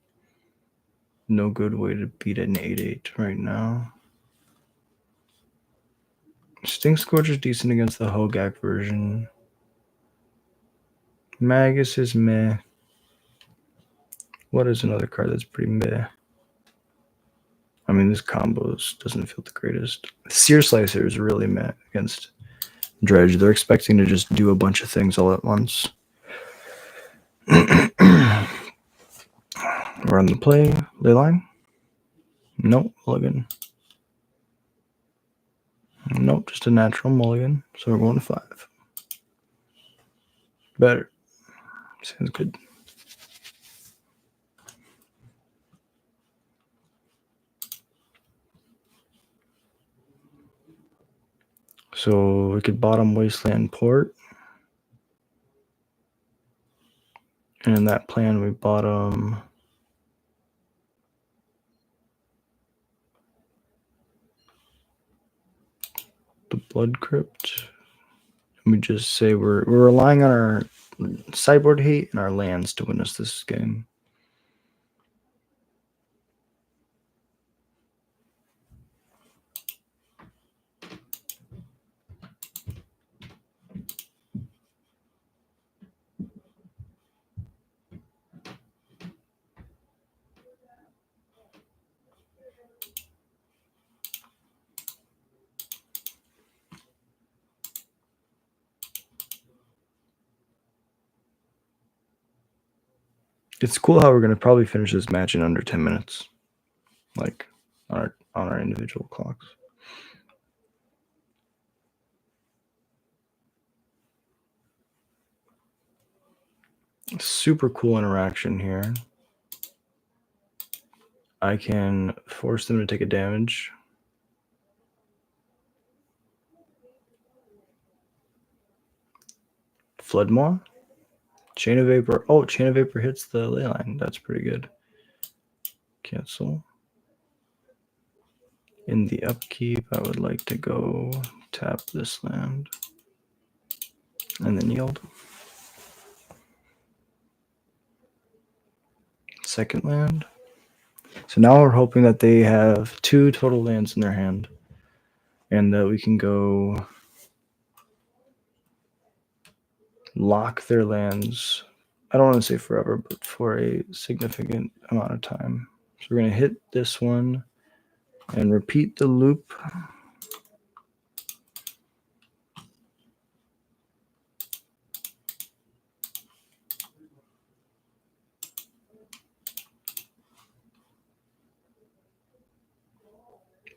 No good way to beat an 8/8 right now. Stink Scorcher's decent against the Hogak version. Magus is meh. What is another card that's pretty meh? I mean, this combos doesn't feel the greatest. Sear Slicer is really meh against Dredge. They're expecting to just do a bunch of things all at once. We're on the play. Ley line? Nope. Mulligan. Nope. Just a natural mulligan. So we're going to 5. Better. Sounds good. So we could bottom Wasteland Port. And in that plan, we bottom the Blood Crypt. And we just say we're relying on our sideboard hate and our lands to win us this game. It's cool how we're going to probably finish this match in under 10 minutes, like on our individual clocks. Super cool interaction here. I can force them to take a damage. Floodmaw? Chain of Vapor. Oh, Chain of Vapor hits the ley line. That's pretty good. Cancel. In the upkeep, I would like to go tap this land. And then yield. Second land. So now we're hoping that they have 2 total lands in their hand. And that we can go lock their lands. I don't want to say forever, but for a significant amount of time. So we're going to hit this one and repeat the loop.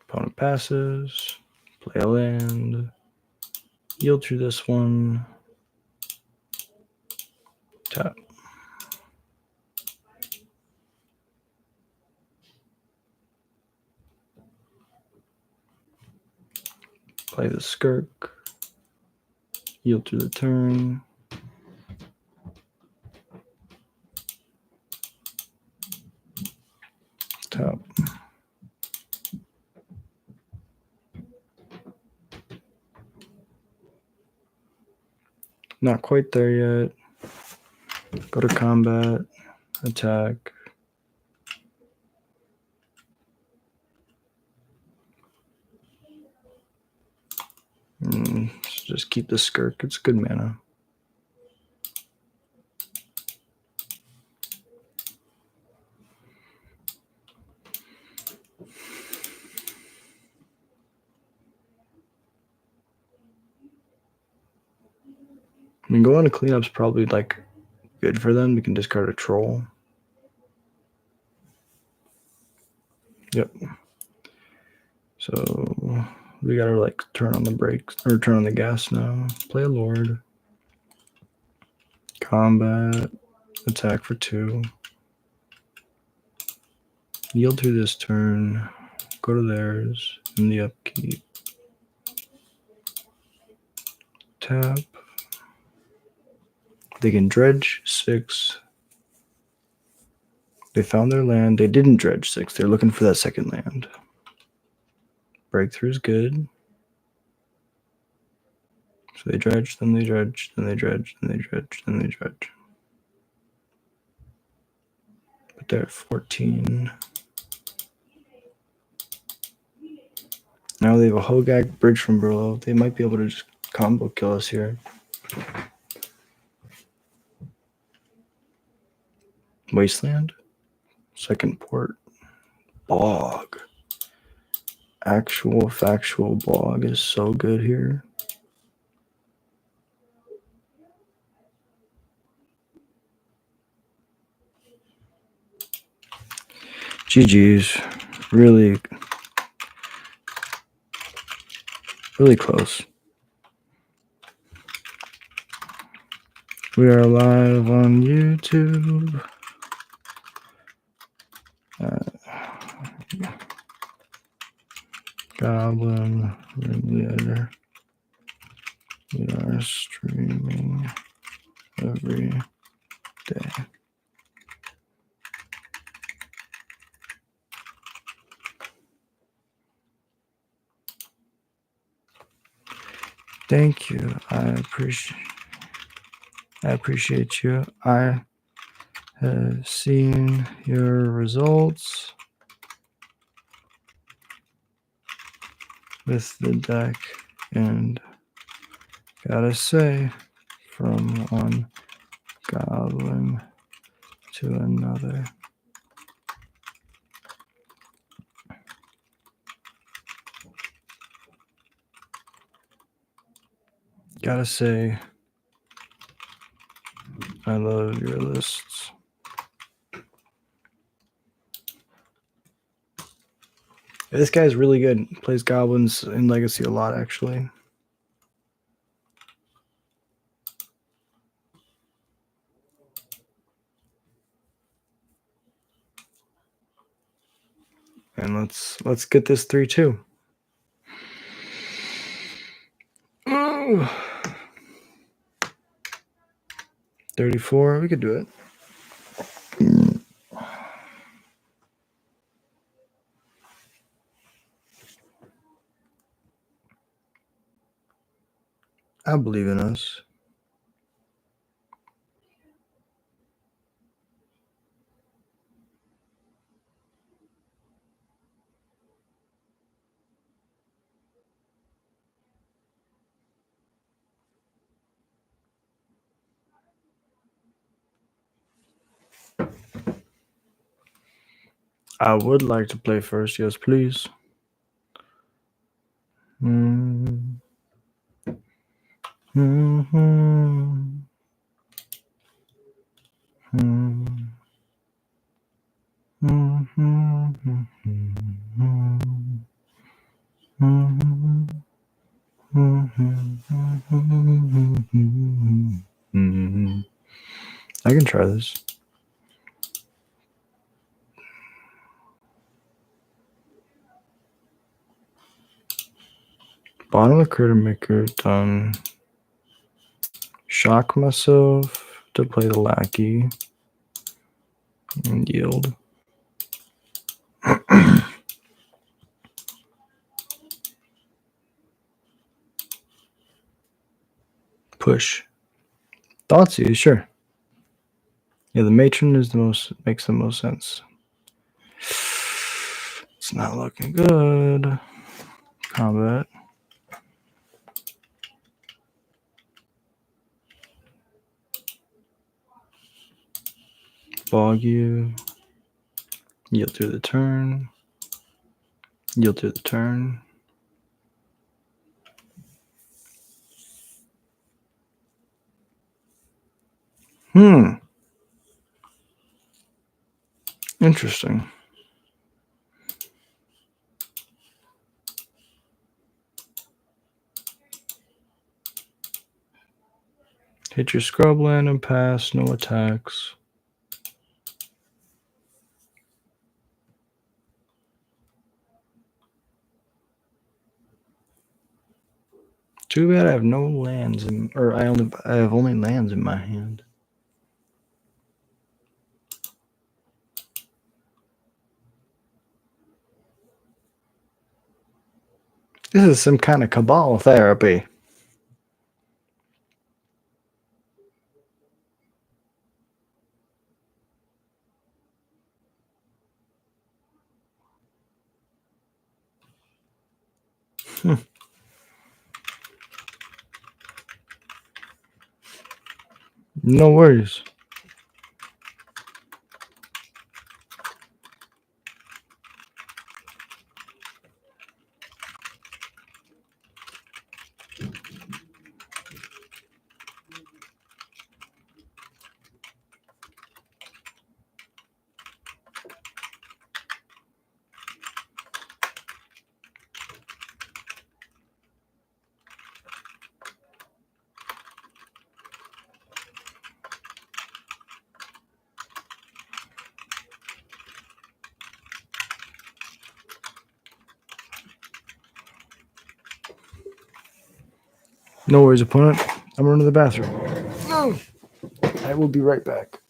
Opponent passes, play a land, yield through this one, tap. Play the Skirk, yield through the turn. Tap. Not quite there yet. Go to combat, attack. Just keep the Skirk. It's good mana. mean, go on a cleanup's probably like good for them. We can discard a troll. Yep. So we gotta like turn on the brakes or turn on the gas now. Play a lord. Combat. Attack for 2. Yield through this turn. Go to theirs in the upkeep. Tap. They can dredge 6. They found their land. They didn't dredge 6. They're looking for that second land. Breakthrough is good. So they dredge, then they dredge, then they dredge, then they dredge, then they dredge. But they're at 14. Now they have a Hogak bridge from Burlow. They might be able to just combo kill us here. Wasteland. Second port. Bog. Actual factual bog is so good here. GG's. Really, really close. We are live on YouTube. Goblin Ringleader. We are streaming every day. Thank you. I appreciate you. I have seen your results with the deck and gotta say, from one goblin to another. Gotta say, I love your lists. This guy's really good. Plays goblins in Legacy a lot, actually. And let's get this 3-2. Oh. 34, we could do it. I believe in us. I would like to play first, yes, please. Mm-hmm. Mm-hmm. I can try this. Bottom of Critter Maker done. Shock myself to play the lackey and yield. Push. Thoughtseize, sure. Yeah, the matron is makes the most sense. It's not looking good. Combat. Bog you. Yield through the turn. Yield through the turn. Interesting. Hit your scrub land and pass, no attacks. Too bad I have no lands I have only lands in my hand. This is some kind of cabal therapy. No worries. No worries, opponent. I'm running to the bathroom. I will be right back.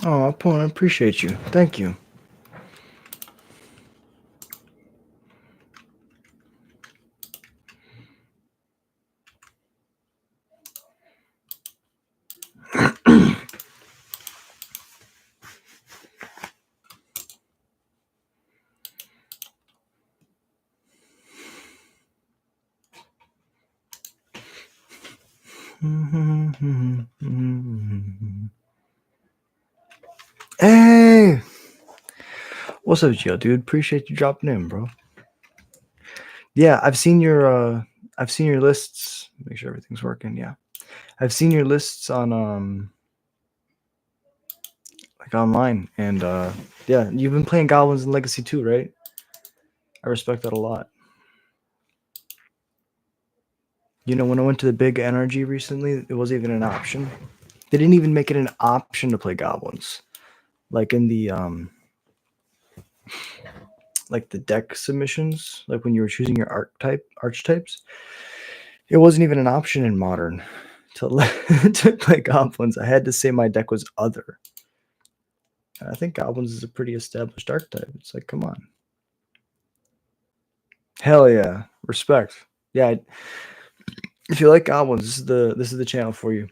Oh, opponent, I appreciate you. Thank you. Hey! What's up, Gio, dude? Appreciate you dropping in, bro. Yeah, I've seen your lists. Make sure everything's working. Yeah. I've seen your lists on like online, and yeah, you've been playing Goblins in Legacy too, right? I respect that a lot. You know, when I went to the big NRG recently, it wasn't even an option. They didn't even make it an option to play Goblins. Like in the like the deck submissions, like when you were choosing your archetypes, it wasn't even an option in Modern to to play Goblins. I had to say my deck was other. I think Goblins is a pretty established archetype. It's like, come on. Hell yeah. Respect. Yeah. If you like Goblins, this is the channel for you.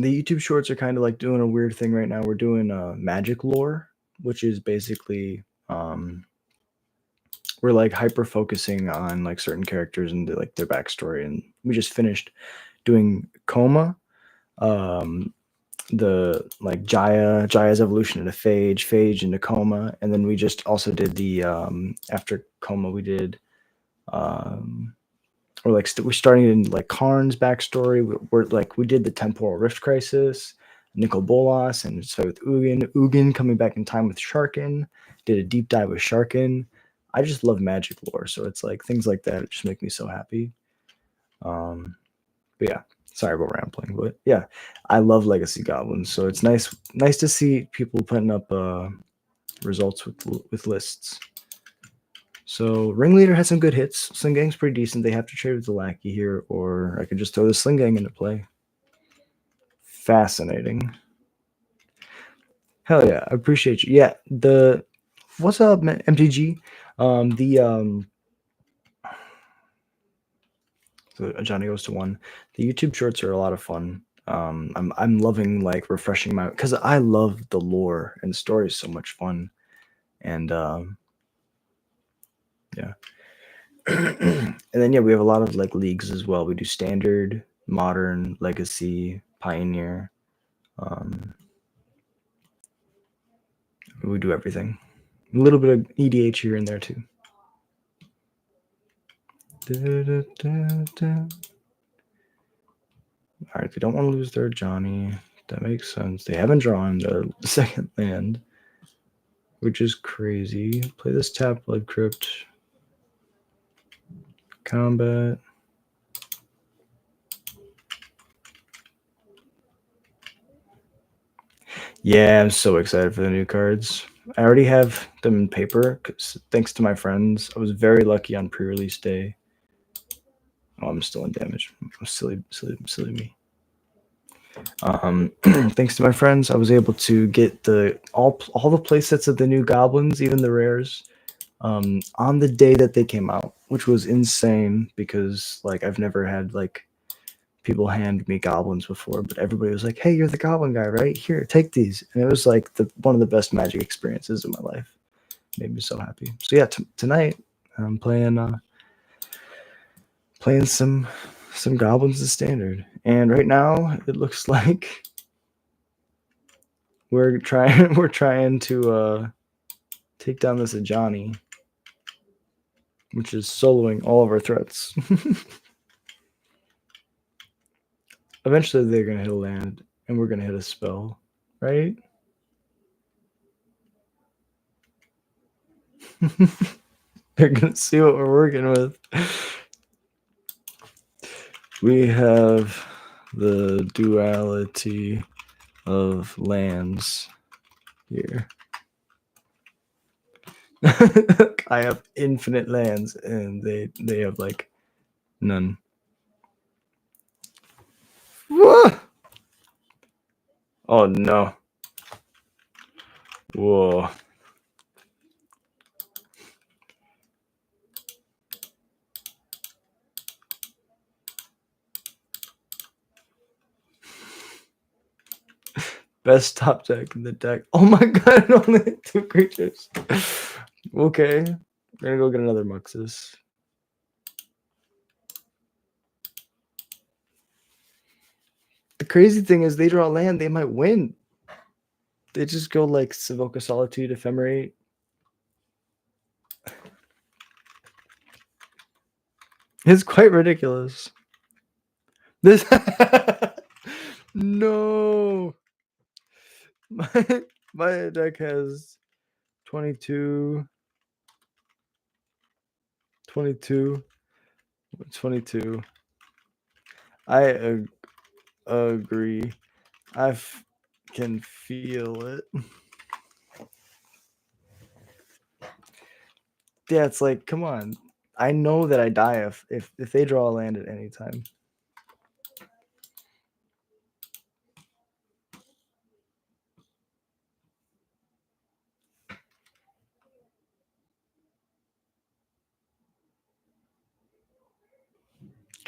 The YouTube shorts are kind of like doing a weird thing right now. We're doing magic lore, which is basically we're like hyper focusing on like certain characters and like their backstory. And we just finished doing Coma, the like Jaya's evolution into Phage into Coma, and then we just also did the after Coma we did or like we're starting in like Karn's backstory. We're like we did the temporal rift crisis, Nicol Bolas, and so with Ugin coming back in time with Sharkin. Did a deep dive with Sharkin. I just love magic lore, so it's like things like that just make me so happy. But yeah, sorry about rambling, but yeah, I love Legacy Goblins, so it's nice to see people putting up results with lists. So Ringleader has some good hits. Sling Gang's pretty decent. They have to trade with the Lackey here, or I could just throw the Sling Gang into play. Fascinating. Hell yeah, I appreciate you. Yeah, the what's up, MTG? So Johnny Goes to One. The YouTube shorts are a lot of fun. I'm loving like refreshing my because I love the lore and story is so much fun, and yeah. And then yeah, we have a lot of like leagues as well. We do standard, modern, legacy, pioneer. We do everything. A little bit of EDH here and there too. All right, they don't want to lose their Johnny. That makes sense. They haven't drawn their second land, which is crazy. Play this tap Blood Crypt. Combat. Yeah, I'm so excited for the new cards. I already have them in paper thanks to my friends. I was very lucky on pre-release day. Oh, I'm still in damage. Silly me. Thanks to my friends, I was able to get all the play sets of the new goblins, even the rares, on the day that they came out, which was insane because like I've never had like people hand me goblins before, but everybody was like, "Hey, you're the goblin guy, right? Here, take these." And it was like one of the best Magic experiences in my life. Made me so happy. So yeah, tonight I'm playing some goblins as standard, and right now it looks like we're trying to take down this Ajani, which is soloing all of our threats. Eventually they're gonna hit a land and we're gonna hit a spell, right? They're gonna see what we're working with. We have the duality of lands here. I have infinite lands and they have like none. Whoa! Oh no. Whoa. Best top deck in the deck. Oh my god, only 2 creatures. Okay. We're gonna go get another Muxus. The crazy thing is they draw land, they might win. They just go like Savoka Solitude, Ephemerate. It's quite ridiculous. This no. My deck has 22 22 22. I agree. Can feel it. Yeah, it's like, come on. I know that I die if they draw a land at any time.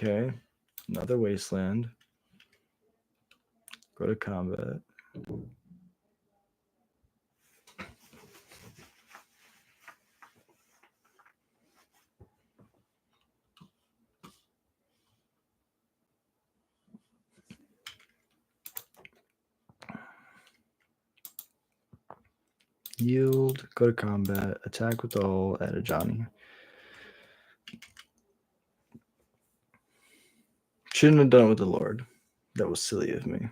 Okay. Another wasteland. Go to combat. Yield, go to combat, attack with all, add a Johnny. Shouldn't have done it with the Lord. That was silly of me.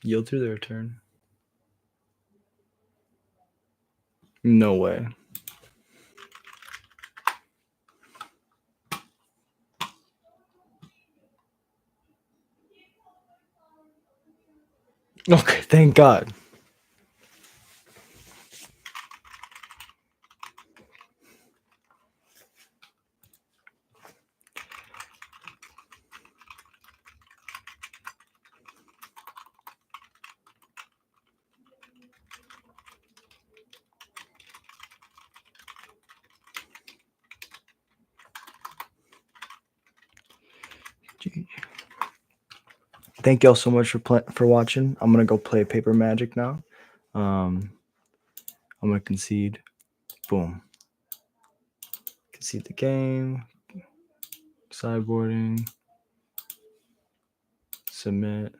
Yield through their turn. No way. Okay, thank God. Thank y'all so much for watching. I'm gonna go play Paper Magic now. I'm gonna concede. Boom. Concede the game. Sideboarding. Submit.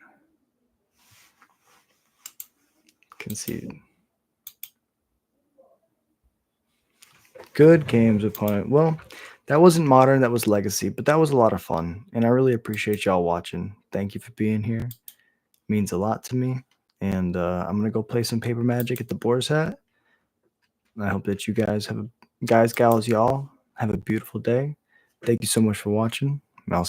Concede. Good games, opponent. Well, that wasn't Modern, that was Legacy, but that was a lot of fun. And I really appreciate y'all watching. Thank you for being here. It means a lot to me. And I'm going to go play some Paper Magic at the Boar's Hat. And I hope that you guys, gals, y'all, have a beautiful day. Thank you so much for watching. And I'll see